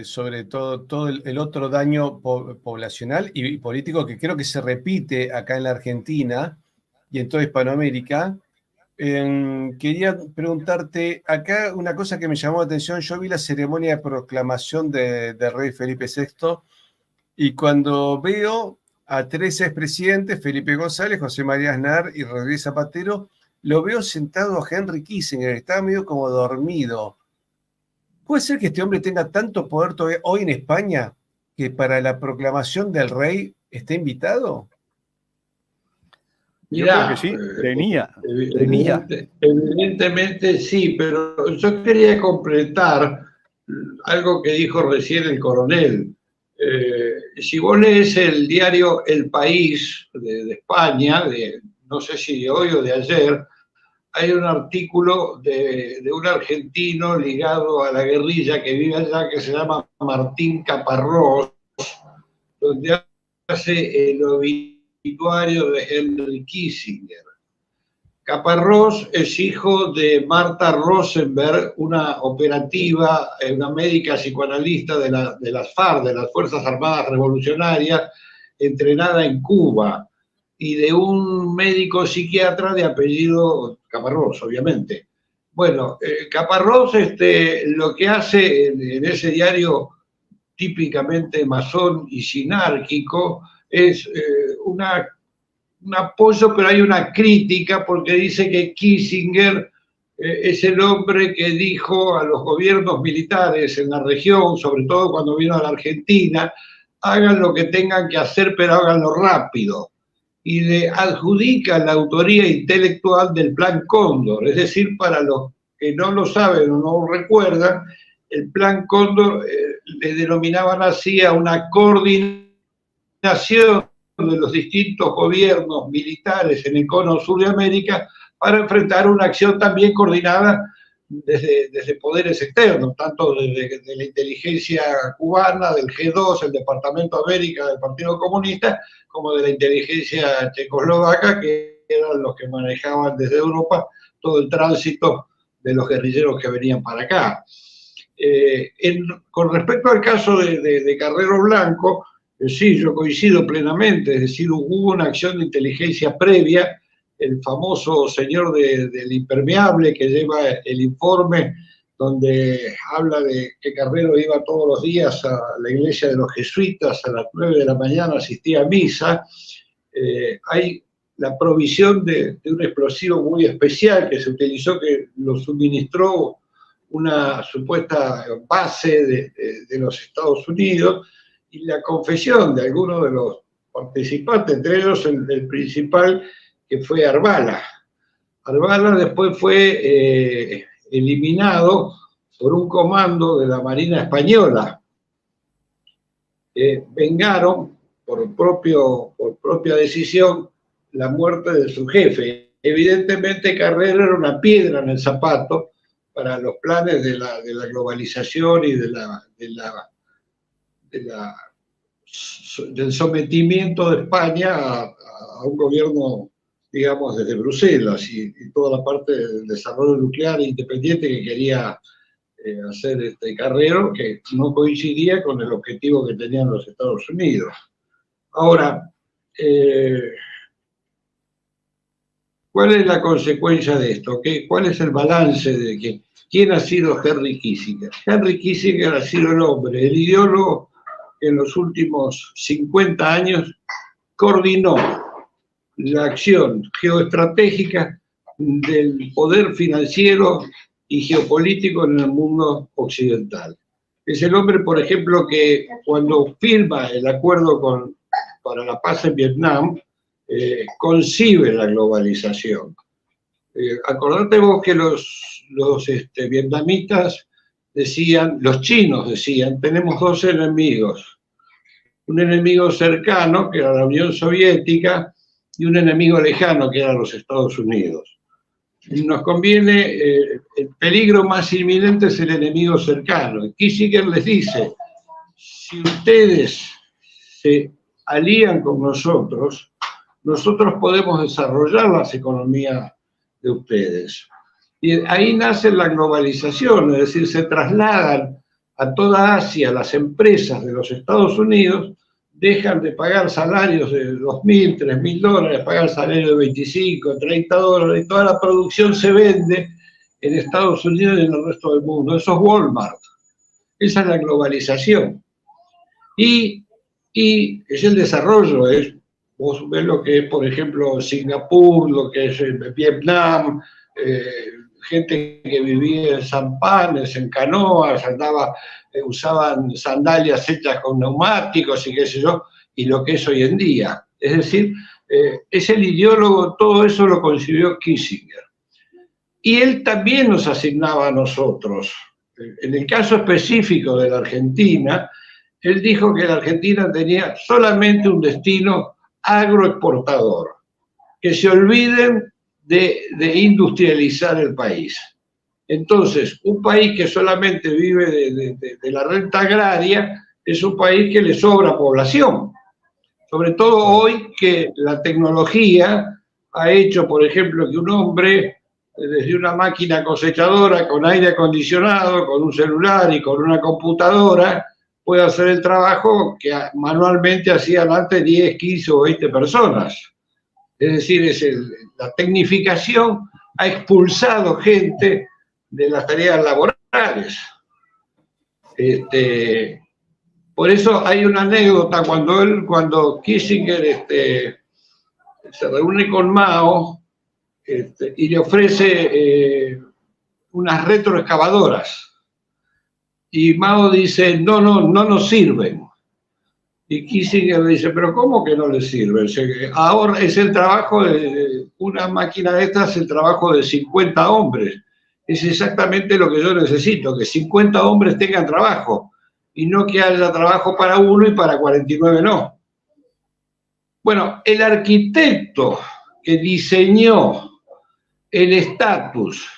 sobre todo el otro daño poblacional y político que creo que se repite acá en la Argentina y en toda Hispanoamérica, quería preguntarte acá una cosa que me llamó la atención. Yo vi la ceremonia de proclamación del rey Felipe VI y cuando veo a tres expresidentes, Felipe González, José María Aznar y Rodríguez Zapatero, lo veo sentado a Henry Kissinger, estaba medio como dormido. ¿Puede ser que este hombre tenga tanto poder todavía hoy en España que para la proclamación del rey esté invitado? Yo creo que sí, tenía. Evidentemente sí, pero yo quería completar algo que dijo recién el coronel. Si vos lees el diario El País de España, no sé si de hoy o de ayer, hay un artículo de un argentino ligado a la guerrilla que vive allá, que se llama Martín Caparrós, donde hace el obituario de Henry Kissinger. Caparrós es hijo de Marta Rosenberg, una operativa, una médica psicoanalista de las FARC, de las Fuerzas Armadas Revolucionarias, entrenada en Cuba, y de un médico psiquiatra de apellido Caparrós, obviamente. Bueno, Caparrós lo que hace en ese diario típicamente masón y sinárquico es un apoyo, pero hay una crítica porque dice que Kissinger es el hombre que dijo a los gobiernos militares en la región, sobre todo cuando vino a la Argentina, hagan lo que tengan que hacer, pero háganlo rápido. Y le adjudica la autoría intelectual del Plan Cóndor. Es decir, para los que no lo saben o no lo recuerdan, el Plan Cóndor le denominaban así a una coordinación de los distintos gobiernos militares en el cono sur de América para enfrentar una acción también coordinada desde poderes externos, tanto de la inteligencia cubana, del G2, el Departamento de América del Partido Comunista, como de la inteligencia checoslovaca, que eran los que manejaban desde Europa todo el tránsito de los guerrilleros que venían para acá. Con respecto al caso de Carrero Blanco, sí, yo coincido plenamente, es decir, hubo una acción de inteligencia previa. El famoso señor del impermeable que lleva el informe donde habla de que Carrero iba todos los días a la iglesia de los jesuitas a las 9 de la mañana, asistía a misa. Hay la provisión de un explosivo muy especial que se utilizó, que lo suministró una supuesta base de los Estados Unidos, y la confesión de algunos de los participantes, entre ellos el principal, que fue Arbala. Arbala después fue eliminado por un comando de la Marina Española. Vengaron por propia decisión la muerte de su jefe. Evidentemente Carrero era una piedra en el zapato para los planes de la globalización y del sometimiento de España a un gobierno, digamos, desde Bruselas y toda la parte del desarrollo nuclear independiente que quería hacer Carrero, que no coincidía con el objetivo que tenían los Estados Unidos. Ahora, ¿cuál es la consecuencia de esto? ¿Cuál es el balance de quién ha sido Henry Kissinger? Henry Kissinger ha sido el hombre, el ideólogo que en los últimos 50 años coordinó la acción geoestratégica del poder financiero y geopolítico en el mundo occidental. Es el hombre, por ejemplo, que cuando firma el acuerdo para la paz en Vietnam, concibe la globalización. Acordate vos que los vietnamitas decían, los chinos decían, tenemos dos enemigos. Un enemigo cercano, que era la Unión Soviética, y un enemigo lejano, que eran los Estados Unidos. Nos conviene, el peligro más inminente es el enemigo cercano. Kissinger les dice, si ustedes se alían con nosotros, nosotros podemos desarrollar las economías de ustedes. Y ahí nace la globalización, es decir, se trasladan a toda Asia las empresas de los Estados Unidos, dejan de pagar salarios de $2.000, $3.000, pagan salarios de 25, 30 dólares, y toda la producción se vende en Estados Unidos y en el resto del mundo. Eso es Walmart. Esa es la globalización. Y es el desarrollo, vos ves lo que es, por ejemplo, Singapur, lo que es Vietnam, gente que vivía en sampanes, en canoas, usaban sandalias hechas con neumáticos y qué sé yo, y lo que es hoy en día. Es decir, es el ideólogo, todo eso lo concibió Kissinger. Y él también nos asignaba a nosotros. En el caso específico de la Argentina, él dijo que la Argentina tenía solamente un destino agroexportador, que se olviden de industrializar el país. Entonces, un país que solamente vive de la renta agraria es un país que le sobra población. Sobre todo hoy que la tecnología ha hecho, por ejemplo, que un hombre, desde una máquina cosechadora con aire acondicionado, con un celular y con una computadora, puede hacer el trabajo que manualmente hacían antes 10, 15 o 20 personas. Es decir, la tecnificación ha expulsado gente de las tareas laborales. Por eso hay una anécdota cuando Kissinger se reúne con Mao y le ofrece unas retroexcavadoras. Y Mao dice, no nos sirven. Y Kissinger le dice, pero ¿cómo que no le sirven? Ahora es el trabajo de una máquina de estas, es el trabajo de 50 hombres. Es exactamente lo que yo necesito, que 50 hombres tengan trabajo y no que haya trabajo para uno y para 49 no. Bueno, el arquitecto que diseñó el estatus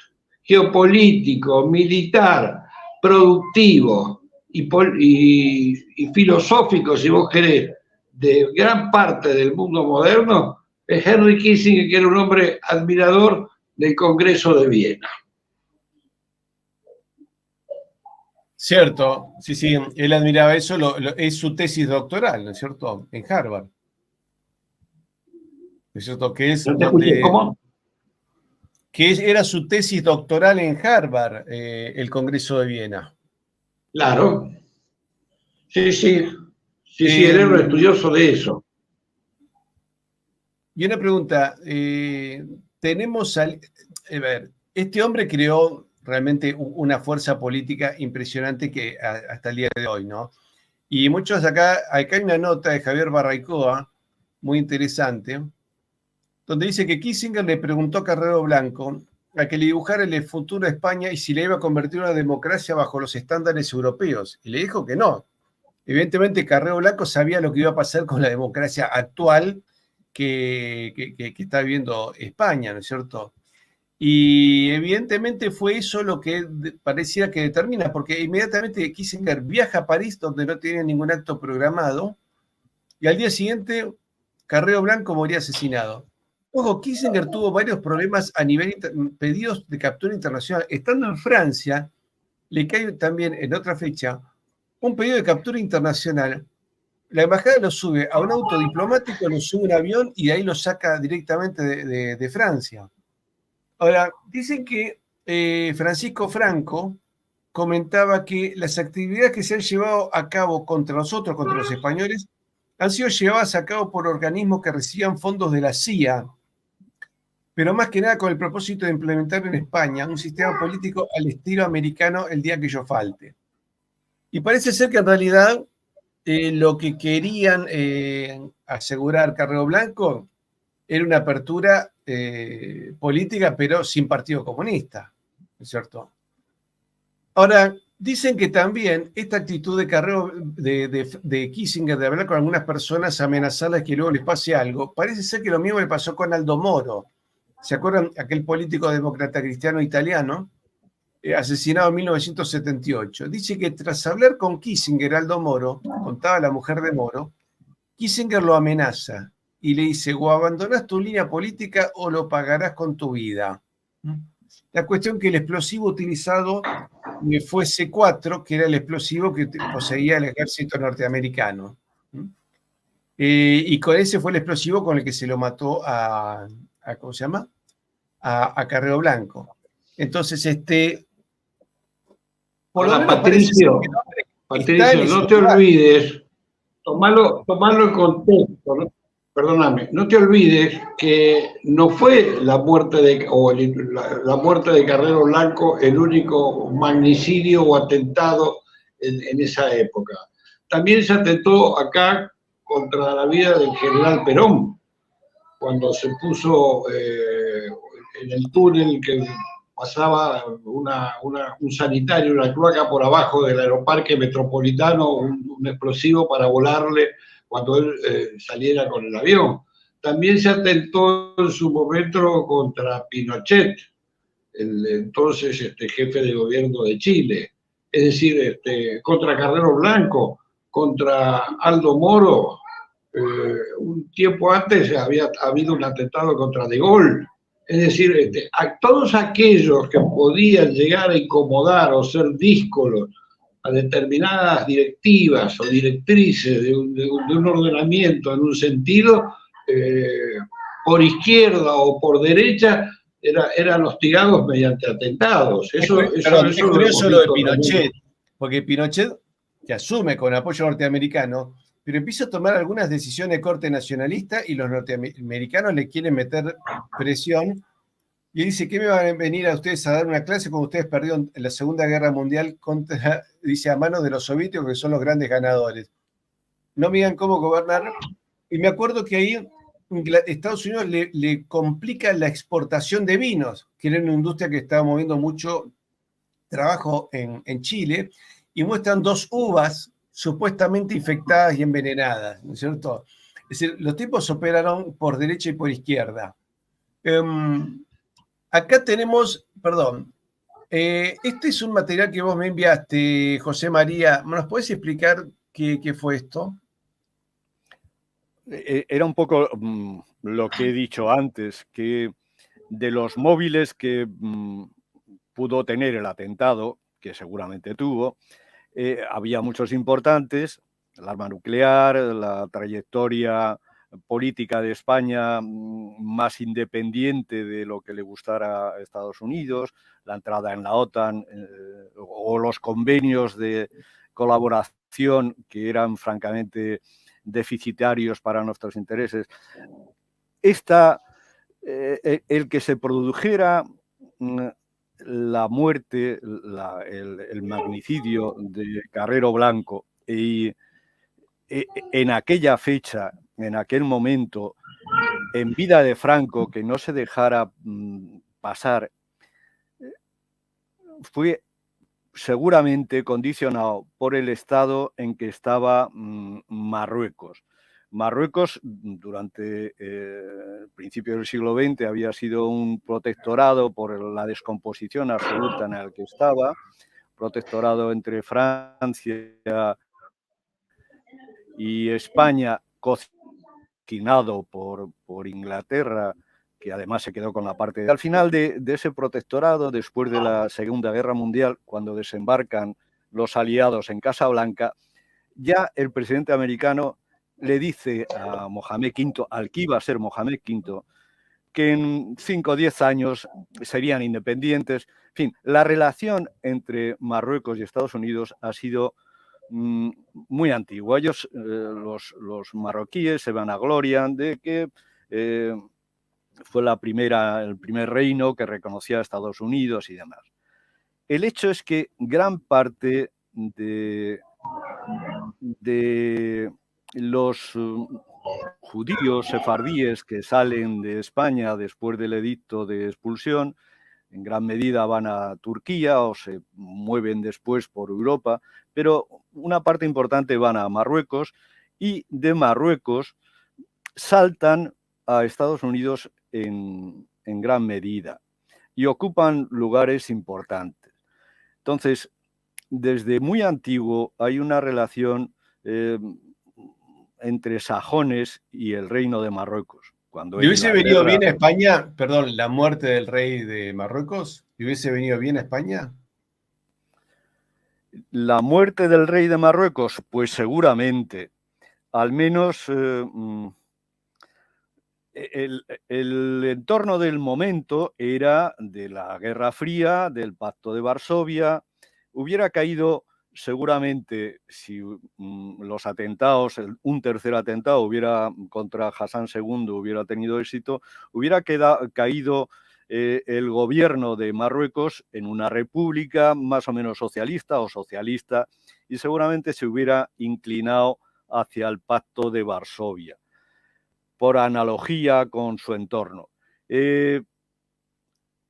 geopolítico, militar, productivo y filosófico, si vos querés, de gran parte del mundo moderno, es Henry Kissinger, que era un hombre admirador del Congreso de Viena. Cierto, sí, él admiraba eso, es su tesis doctoral, ¿no es cierto? En Harvard. ¿No es cierto? ¿No te escuché? ¿Cómo? Era su tesis doctoral en Harvard, el Congreso de Viena. Claro. Sí, él era un estudioso de eso. Y una pregunta, este hombre creó realmente una fuerza política impresionante que hasta el día de hoy, ¿no? Y muchos acá hay una nota de Javier Barraicoa, muy interesante, donde dice que Kissinger le preguntó a Carrero Blanco a que le dibujara el futuro de España y si le iba a convertir en una democracia bajo los estándares europeos. Y le dijo que no. Evidentemente, Carrero Blanco sabía lo que iba a pasar con la democracia actual que está viviendo España, ¿no es cierto? Y evidentemente fue eso lo que parecía que determina, porque inmediatamente Kissinger viaja a París, donde no tiene ningún acto programado, y al día siguiente Carrero Blanco moría asesinado. Ojo, Kissinger tuvo varios problemas a nivel pedidos de captura internacional. Estando en Francia, le cae también en otra fecha un pedido de captura internacional. La embajada lo sube a un auto diplomático, lo sube a un avión y de ahí lo saca directamente de Francia. Ahora, dicen que Francisco Franco comentaba que las actividades que se han llevado a cabo contra nosotros, contra los españoles, han sido llevadas a cabo por organismos que recibían fondos de la CIA, pero más que nada con el propósito de implementar en España un sistema político al estilo americano el día que yo falte. Y parece ser que en realidad lo que querían asegurar Carrero Blanco era una apertura política, pero sin Partido Comunista, ¿no es cierto? Ahora, Dicen que también esta actitud de Carrero, de Kissinger, de hablar con algunas personas, amenazarlas que luego les pase algo, parece ser que lo mismo le pasó con Aldo Moro. ¿Se acuerdan? Aquel político demócrata cristiano italiano, asesinado en 1978. Dice que tras hablar con Kissinger, Aldo Moro, contaba la mujer de Moro, Kissinger lo amenaza y le dice: o abandonás tu línea política o lo pagarás con tu vida. La cuestión que el explosivo utilizado fue C4, que era el explosivo que poseía el ejército norteamericano. Y con ese fue el explosivo con el que se lo mató ¿cómo se llama? A Carrero Blanco. Entonces, por lo menos Patricio, Patricio, no te olvides, tomalo en contexto, ¿no? Perdóname, no te olvides que no fue la muerte la muerte de Carrero Blanco el único magnicidio o atentado en esa época. También se atentó acá contra la vida del general Perón, cuando se puso en el túnel que pasaba un sanitario, una cloaca por abajo del aeroparque metropolitano, un explosivo para volarle cuando él saliera con el avión. También se atentó en su momento contra Pinochet, el entonces jefe de gobierno de Chile. Es decir, contra Carrero Blanco, contra Aldo Moro. Un tiempo antes había habido un atentado contra De Gaulle. Es decir, a todos aquellos que podían llegar a incomodar o ser díscolos a determinadas directivas o directrices de un ordenamiento en un sentido, por izquierda o por derecha, eran hostigados mediante atentados. Es curioso lo de Pinochet, porque Pinochet, que asume con apoyo norteamericano, pero empieza a tomar algunas decisiones de corte nacionalista y los norteamericanos le quieren meter presión y dice: ¿qué me van a venir a ustedes a dar una clase cuando ustedes perdieron en la Segunda Guerra Mundial dice, a manos de los soviéticos, que son los grandes ganadores? No me digan cómo gobernar. Y me acuerdo que ahí Estados Unidos le complica la exportación de vinos, que era una industria que estaba moviendo mucho trabajo en Chile, y muestran 2 uvas supuestamente infectadas y envenenadas, ¿no es cierto? Es decir, los tipos operaron por derecha y por izquierda. Acá tenemos, perdón, este es un material que vos me enviaste, José María. ¿Nos podés explicar qué fue esto? Era un poco lo que he dicho antes, que de los móviles que pudo tener el atentado, que seguramente tuvo, había muchos importantes: el arma nuclear, la trayectoria política de España más independiente de lo que le gustara a Estados Unidos, la entrada en la OTAN o los convenios de colaboración que eran francamente deficitarios para nuestros intereses. El que se produjera la muerte, el magnicidio de Carrero Blanco, y en aquella fecha, en aquel momento, en vida de Franco, que no se dejara pasar, fue seguramente condicionado por el estado en que estaba Marruecos. Marruecos, durante el principio del siglo XX, había sido un protectorado por la descomposición absoluta en el que estaba, protectorado entre Francia y España, cocinado por Inglaterra, que además se quedó con la parte. Al final de ese protectorado, después de la Segunda Guerra Mundial, cuando desembarcan los aliados en Casablanca, ya el presidente americano le dice a Mohamed V, al que iba a ser Mohamed V, que en 5 o 10 años serían independientes. En fin, la relación entre Marruecos y Estados Unidos ha sido muy antigua. Ellos, los marroquíes, se vanaglorian de que fue el primer reino que reconocía a Estados Unidos y demás. El hecho es que gran parte de los judíos sefardíes que salen de España después del edicto de expulsión en gran medida van a Turquía o se mueven después por Europa, pero una parte importante van a Marruecos y de Marruecos saltan a Estados Unidos en gran medida y ocupan lugares importantes. Entonces, desde muy antiguo hay una relación entre sajones y el reino de Marruecos. Cuando ¿Le hubiese venido bien a España, perdón, la muerte del rey de Marruecos? ¿Le hubiese venido bien a España? La muerte del rey de Marruecos, pues seguramente. Al menos el entorno del momento era de la Guerra Fría, del Pacto de Varsovia. Hubiera caído seguramente, si los atentados, un tercer atentado contra Hassan II hubiera tenido éxito, hubiera caído el gobierno de Marruecos en una república más o menos socialista o socialista, y seguramente se hubiera inclinado hacia el Pacto de Varsovia, por analogía con su entorno.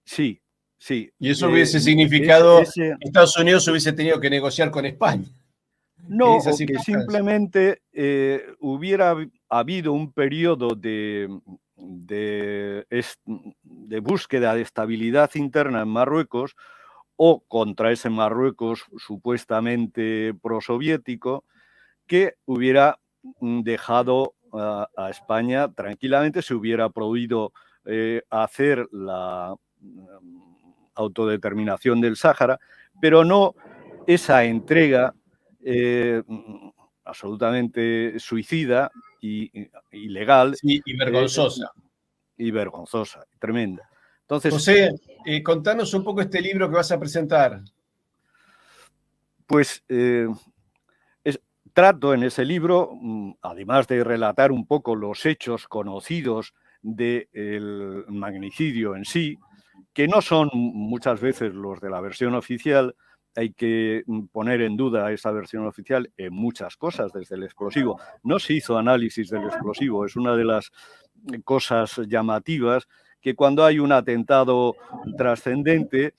Sí. Y eso hubiese significado que Estados Unidos hubiese tenido que negociar con España. No, o que simplemente hubiera habido un periodo de búsqueda de estabilidad interna en Marruecos, o contra ese Marruecos supuestamente prosoviético, que hubiera dejado a España tranquilamente, se hubiera podido hacer la autodeterminación del Sáhara, pero no esa entrega absolutamente suicida y ilegal. Sí, y vergonzosa. Y vergonzosa, tremenda. Entonces, José, contanos un poco este libro que vas a presentar. Pues trato en ese libro, además de relatar un poco los hechos conocidos del magnicidio en sí, que no son muchas veces los de la versión oficial. Hay que poner en duda esa versión oficial en muchas cosas, desde el explosivo. No se hizo análisis del explosivo, es una de las cosas llamativas, que cuando hay un atentado trascendente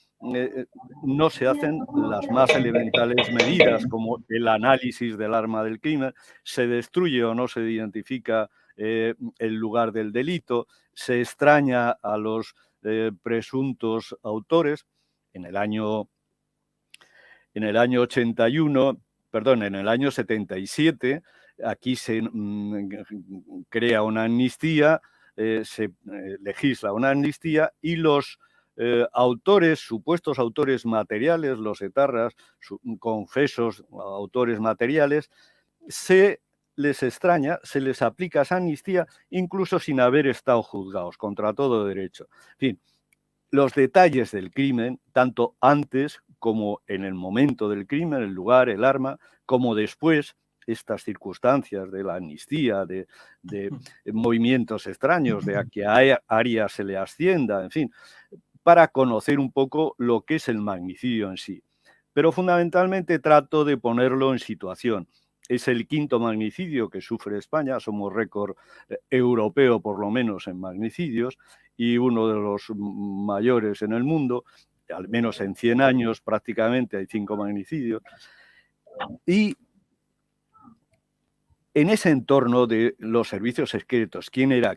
no se hacen las más elementales medidas, como el análisis del arma del crimen, se destruye o no se identifica el lugar del delito, se extraña a los presuntos autores. En el año 77, aquí se crea una amnistía, se legisla una amnistía, y los autores, supuestos autores materiales, los etarras, confesos autores materiales, se les extraña, se les aplica esa amnistía, incluso sin haber estado juzgados, contra todo derecho. En fin, los detalles del crimen, tanto antes como en el momento del crimen, el lugar, el arma, como después, estas circunstancias de la amnistía, de movimientos extraños, de a que a Arias se le ascienda, en fin, para conocer un poco lo que es el magnicidio en sí. Pero fundamentalmente trato de ponerlo en situación. Es el 5º magnicidio que sufre España, somos récord europeo por lo menos en magnicidios, y uno de los mayores en el mundo, al menos en 100 años prácticamente hay 5 magnicidios. Y en ese entorno de los servicios secretos, ¿quién era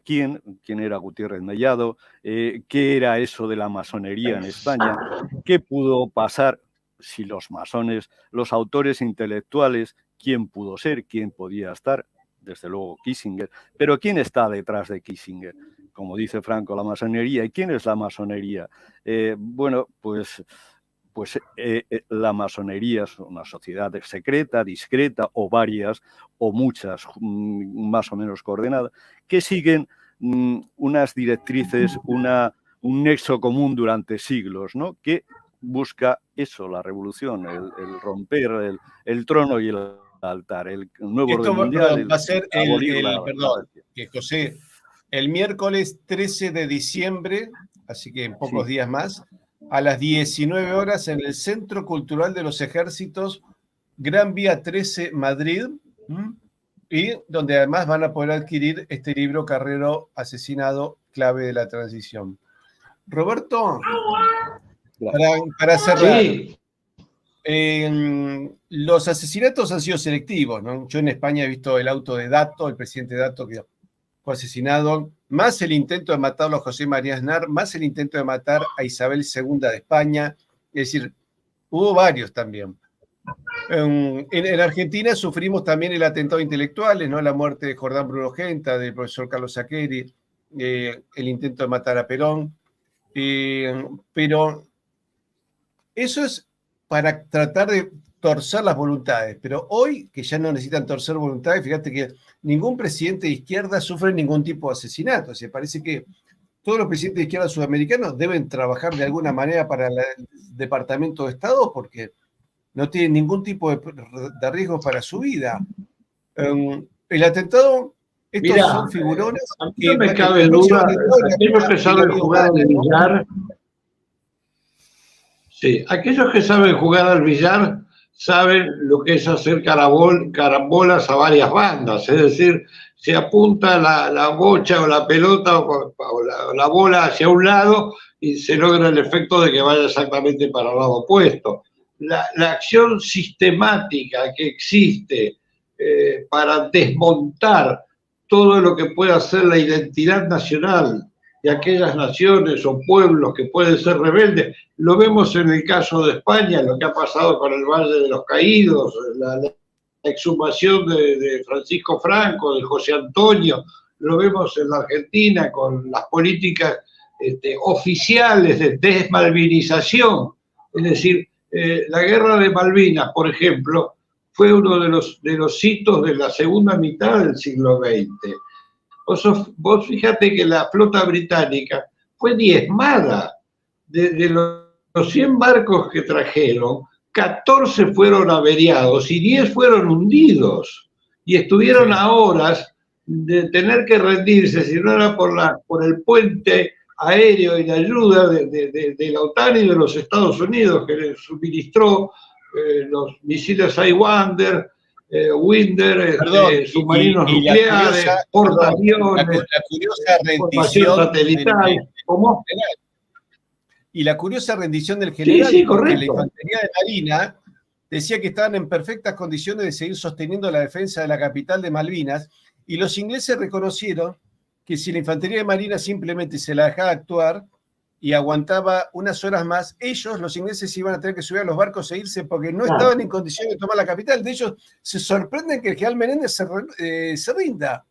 Gutiérrez Mellado? ¿Qué era eso de la masonería en España? ¿Qué pudo pasar si los masones, los autores intelectuales, quién pudo ser, quién podía estar? Desde luego Kissinger. Pero ¿quién está detrás de Kissinger? Como dice Franco, la masonería. ¿Y quién es la masonería? Bueno, pues la masonería es una sociedad secreta, discreta, o varias, o muchas, más o menos coordenadas, que siguen unas directrices, un nexo común durante siglos, ¿no? Que busca eso, la revolución, el romper el trono y el altar, el nuevo orden mundial. Va a ser José, el miércoles 13 de diciembre, así que en pocos días más, a las 19 horas en el Centro Cultural de los Ejércitos, Gran Vía 13, Madrid, y donde además van a poder adquirir este libro, Carrero Asesinado, clave de la transición. Roberto, Para cerrar, Sí, los asesinatos han sido selectivos, ¿no? Yo en España he visto el auto de Dato, el presidente Dato que fue asesinado, más el intento de matarlo a José María Aznar, más el intento de matar a Isabel II de España. Es decir, hubo varios también. En Argentina sufrimos también el atentado a intelectuales, ¿no? La muerte de Jordán Bruno Genta, del profesor Carlos Saccheri, el intento de matar a Perón. Pero eso es para tratar de torcer las voluntades. Pero hoy, que ya no necesitan torcer voluntades, fíjate que ningún presidente de izquierda sufre ningún tipo de asesinato. O sea, parece que todos los presidentes de izquierda sudamericanos deben trabajar de alguna manera para el Departamento de Estado porque no tienen ningún tipo de riesgo para su vida. El atentado, estos mirá, son figurones. a mí no me cabe duda, aquellos que saben jugar al billar, sí, aquellos que saben jugar al billar saben lo que es hacer carambolas a varias bandas, es decir, se apunta la bocha o la pelota o la bola hacia un lado y se logra el efecto de que vaya exactamente para el lado opuesto. La acción sistemática que existe para desmontar todo lo que pueda ser la identidad nacional de aquellas naciones o pueblos que pueden ser rebeldes, lo vemos en el caso de España, lo que ha pasado con el Valle de los Caídos, la exhumación de Francisco Franco, de José Antonio, lo vemos en la Argentina con las políticas oficiales de desmalvinización, es decir, la guerra de Malvinas, por ejemplo, fue uno de los hitos de la segunda mitad del siglo XX. Vos fíjate que la flota británica fue diezmada. De los 100 barcos que trajeron, 14 fueron averiados y 10 fueron hundidos. Y estuvieron a horas de tener que rendirse, si no era por el puente aéreo y la ayuda de la OTAN y de los Estados Unidos, que les suministró los misiles Islander, Winder, submarinos nucleares, portaaviones, la curiosa rendición satelital. ¿Cómo? Y la curiosa rendición del general, sí, porque correcto. la infantería de Marina decía que estaban en perfectas condiciones de seguir sosteniendo la defensa de la capital de Malvinas, y los ingleses reconocieron que si la infantería de Marina simplemente se la dejaba actuar y aguantaba unas horas más, ellos, los ingleses, iban a tener que subir a los barcos e irse porque no estaban en condiciones de tomar la capital. De ellos se sorprenden que el general Menéndez se rinda.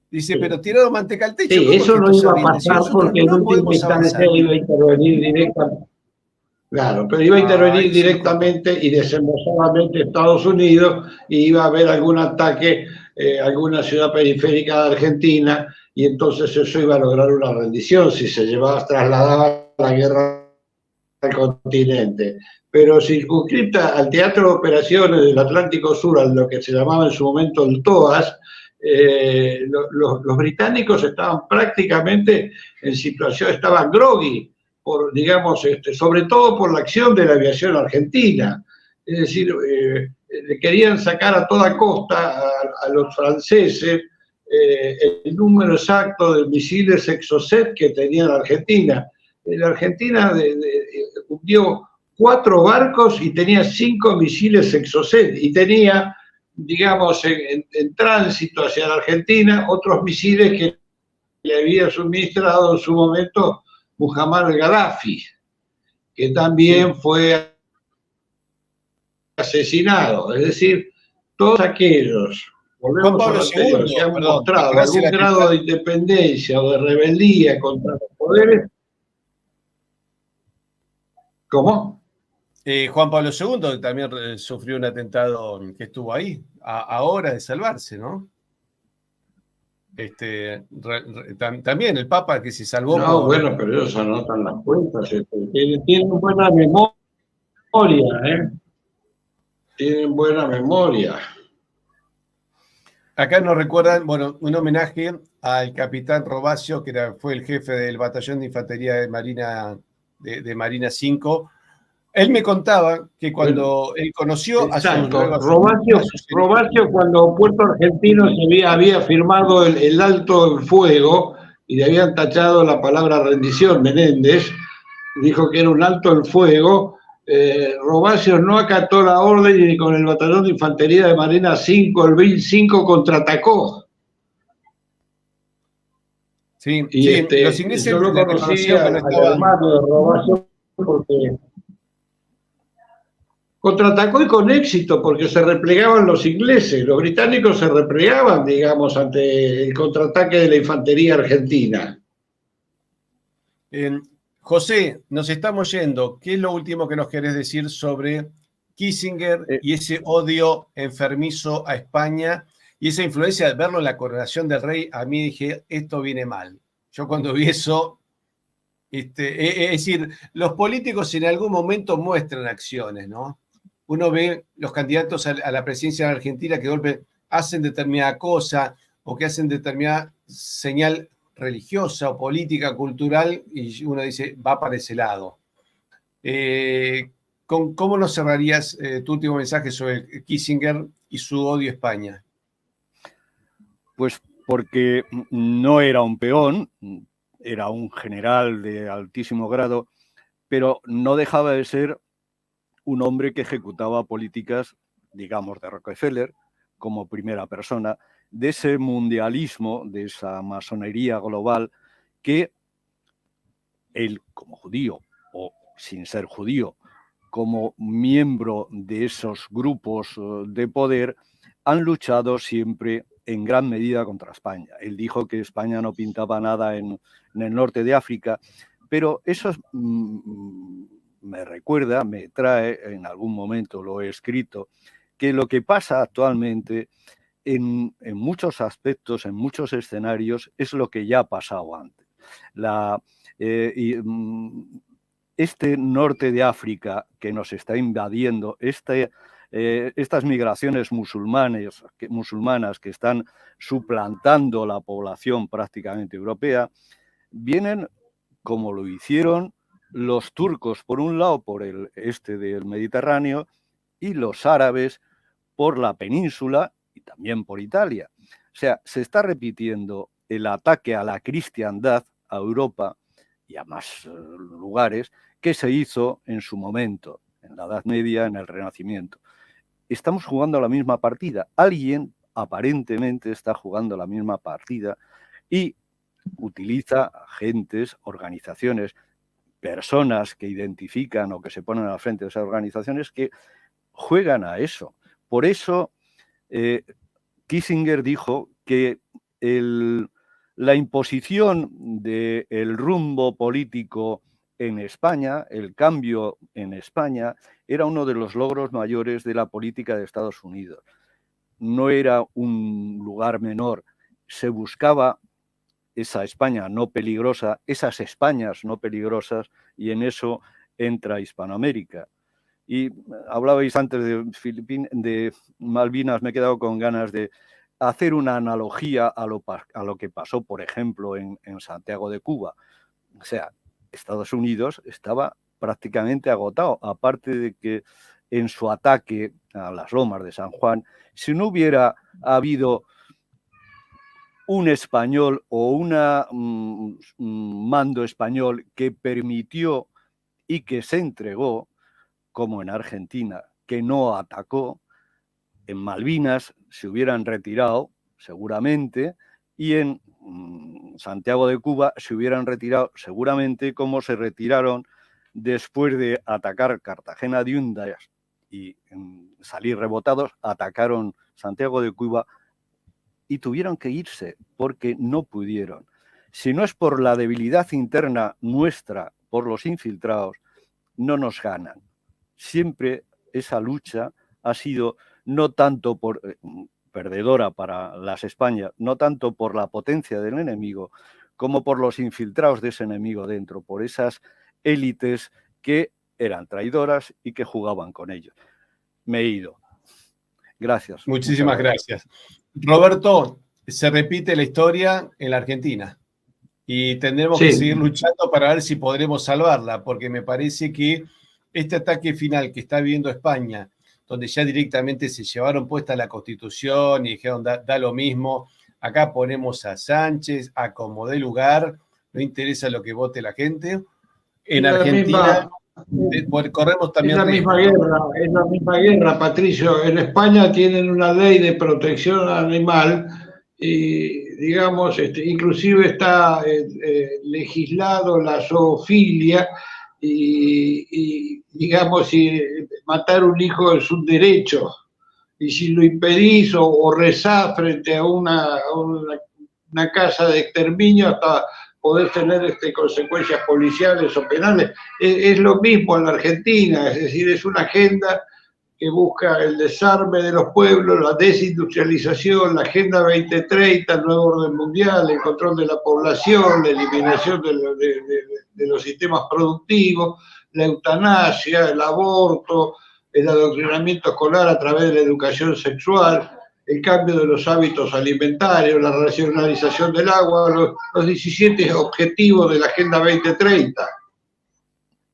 Dice, pero tirado manteca al techo. Sí, eso no iba a pasar porque en última instancia iba a intervenir directamente. Claro, pero iba a intervenir directamente y desembolsadamente Estados Unidos y iba a haber algún ataque a alguna ciudad periférica de Argentina y entonces eso iba a lograr una rendición si se trasladaba la guerra al continente. Pero circunscripta al teatro de operaciones del Atlántico Sur, a lo que se llamaba en su momento el TOAS, los británicos estaban prácticamente en situación, estaban groggy, digamos, sobre todo por la acción de la aviación argentina. Es decir, querían sacar a toda costa a los franceses el número exacto de misiles Exocet que tenía la Argentina. La Argentina hundió 4 barcos y tenía 5 misiles Exocet y tenía, digamos, en tránsito hacia la Argentina otros misiles que le había suministrado en su momento Muammar al-Gaddafi, que también fue asesinado. Es decir, todos aquellos, volvemos a lo anterior, que han mostrado algún grado de independencia o de rebeldía contra los poderes. ¿Cómo? Juan Pablo II también sufrió un atentado que estuvo ahí, a hora de salvarse, ¿no? También el Papa que se salvó. No, bueno, pero ellos anotan las cuentas. Tienen buena memoria, ¿eh? Tienen buena memoria. Acá nos recuerdan, bueno, un homenaje al capitán Robacio, que fue el jefe del batallón de infantería de Marina, de Marina 5. Él me contaba que cuando él conoció a Robacio, cuando Puerto Argentino había firmado el alto en fuego y le habían tachado la palabra rendición, Menéndez, dijo que era un alto el fuego. Robacios no acató la orden y con el batallón de infantería de Marina 5, el BIL 5 contraatacó. Sí, Y sí, los ingleses yo lo les conocí reconocieron que no al estaban. hermano de Robacios porque contraatacó y con éxito, porque se replegaban los ingleses. Los británicos se replegaban, digamos, ante el contraataque de la infantería argentina. José, nos estamos yendo. ¿Qué es lo último que nos querés decir sobre Kissinger y ese odio enfermizo a España y esa influencia de verlo en la coronación del rey? A mí dije, esto viene mal. Yo cuando vi eso, es decir, los políticos en algún momento muestran acciones, ¿no? Uno ve los candidatos a la presidencia de Argentina que de golpe hacen determinada cosa o que hacen determinada señal religiosa o política, cultural, y uno dice, va para ese lado. ¿Cómo nos cerrarías tu último mensaje sobre Kissinger y su odio a España? Pues porque no era un peón, era un general de altísimo grado, pero no dejaba de ser un hombre que ejecutaba políticas, digamos, de Rockefeller como primera persona, de ese mundialismo, de esa masonería global que él, como judío o sin ser judío, como miembro de esos grupos de poder, han luchado siempre en gran medida contra España. Él dijo que España no pintaba nada en el norte de África, pero eso me recuerda, me trae, en algún momento lo he escrito, que lo que pasa actualmente en muchos aspectos, en muchos escenarios, es lo que ya ha pasado antes. Este norte de África que nos está invadiendo, estas migraciones musulmanas que están suplantando la población prácticamente europea, vienen como lo hicieron los turcos por un lado por el este del Mediterráneo y los árabes por la península y también por Italia. O sea, se está repitiendo el ataque a la cristiandad, a Europa y a más lugares, que se hizo en su momento, en la Edad Media, en el Renacimiento. Estamos jugando la misma partida. Alguien aparentemente está jugando la misma partida y utiliza agentes, organizaciones, personas que identifican o que se ponen al frente de esas organizaciones que juegan a eso. Por eso Kissinger dijo que la imposición del rumbo político en España, el cambio en España, era uno de los logros mayores de la política de Estados Unidos. No era un lugar menor, se buscaba esa España no peligrosa, esas Españas no peligrosas, y en eso entra Hispanoamérica. Y hablabais antes de Malvinas, me he quedado con ganas de hacer una analogía a lo que pasó, por ejemplo, en Santiago de Cuba. O sea, Estados Unidos estaba prácticamente agotado, aparte de que en su ataque a las lomas de San Juan, si no hubiera habido un español o un mando español que permitió y que se entregó, como en Argentina, que no atacó, en Malvinas se hubieran retirado seguramente y en Santiago de Cuba se hubieran retirado seguramente como se retiraron después de atacar Cartagena de Indias y salir rebotados, atacaron Santiago de Cuba y tuvieron que irse porque no pudieron. Si no es por la debilidad interna nuestra, por los infiltrados, no nos ganan. Siempre esa lucha ha sido no tanto por perdedora para las Españas, no tanto por la potencia del enemigo, como por los infiltrados de ese enemigo dentro, por esas élites que eran traidoras y que jugaban con ellos. Me he ido. Gracias. Muchísimas gracias. Roberto, se repite la historia en la Argentina y tendremos que seguir luchando para ver si podremos salvarla, porque me parece que este ataque final que está viviendo España, donde ya directamente se llevaron puesta la Constitución y dijeron da lo mismo, acá ponemos a Sánchez, a como dé lugar, no interesa lo que vote la gente, en Es la Argentina corremos Es también la misma riesgo, ¿no? guerra, es la misma guerra, Patricio. En España tienen una ley de protección animal y, digamos, inclusive está legislado la zoofilia digamos, si matar un hijo es un derecho y si lo impedís o rezás frente a una casa de exterminio hasta poder tener consecuencias policiales o penales. Es lo mismo en la Argentina, es decir, es una agenda que busca el desarme de los pueblos, la desindustrialización, la Agenda 2030, el nuevo orden mundial, el control de la población, la eliminación de los sistemas productivos, la eutanasia, el aborto, el adoctrinamiento escolar a través de la educación sexual, el cambio de los hábitos alimentarios, la racionalización del agua, los 17 objetivos de la Agenda 2030.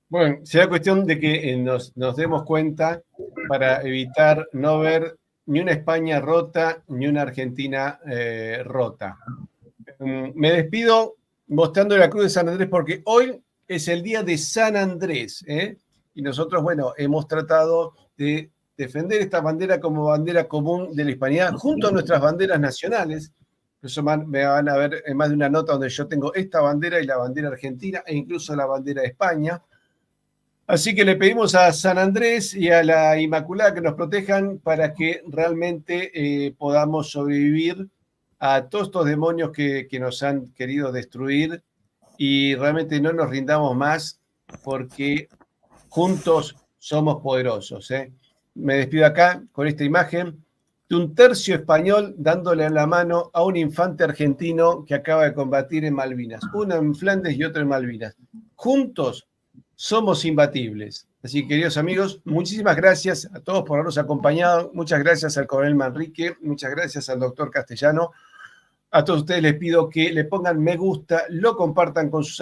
Bueno, será cuestión de que nos demos cuenta para evitar no ver ni una España rota ni una Argentina rota. Me despido mostrando la Cruz de San Andrés porque hoy es el día de San Andrés, ¿eh? Y nosotros, bueno, hemos tratado de defender esta bandera como bandera común de la hispanidad junto a nuestras banderas nacionales. Por eso me van a ver en más de una nota donde yo tengo esta bandera y la bandera argentina e incluso la bandera de España. Así que le pedimos a San Andrés y a la Inmaculada que nos protejan para que realmente podamos sobrevivir a todos estos demonios que nos han querido destruir y realmente no nos rindamos más porque juntos somos poderosos, ¿eh? Me despido acá con esta imagen de un tercio español dándole la mano a un infante argentino que acaba de combatir en Malvinas. Uno en Flandes y otro en Malvinas. Juntos somos imbatibles. Así que, queridos amigos, muchísimas gracias a todos por habernos acompañado. Muchas gracias al coronel Manrique. Muchas gracias al doctor Castellano. A todos ustedes les pido que le pongan me gusta, lo compartan con sus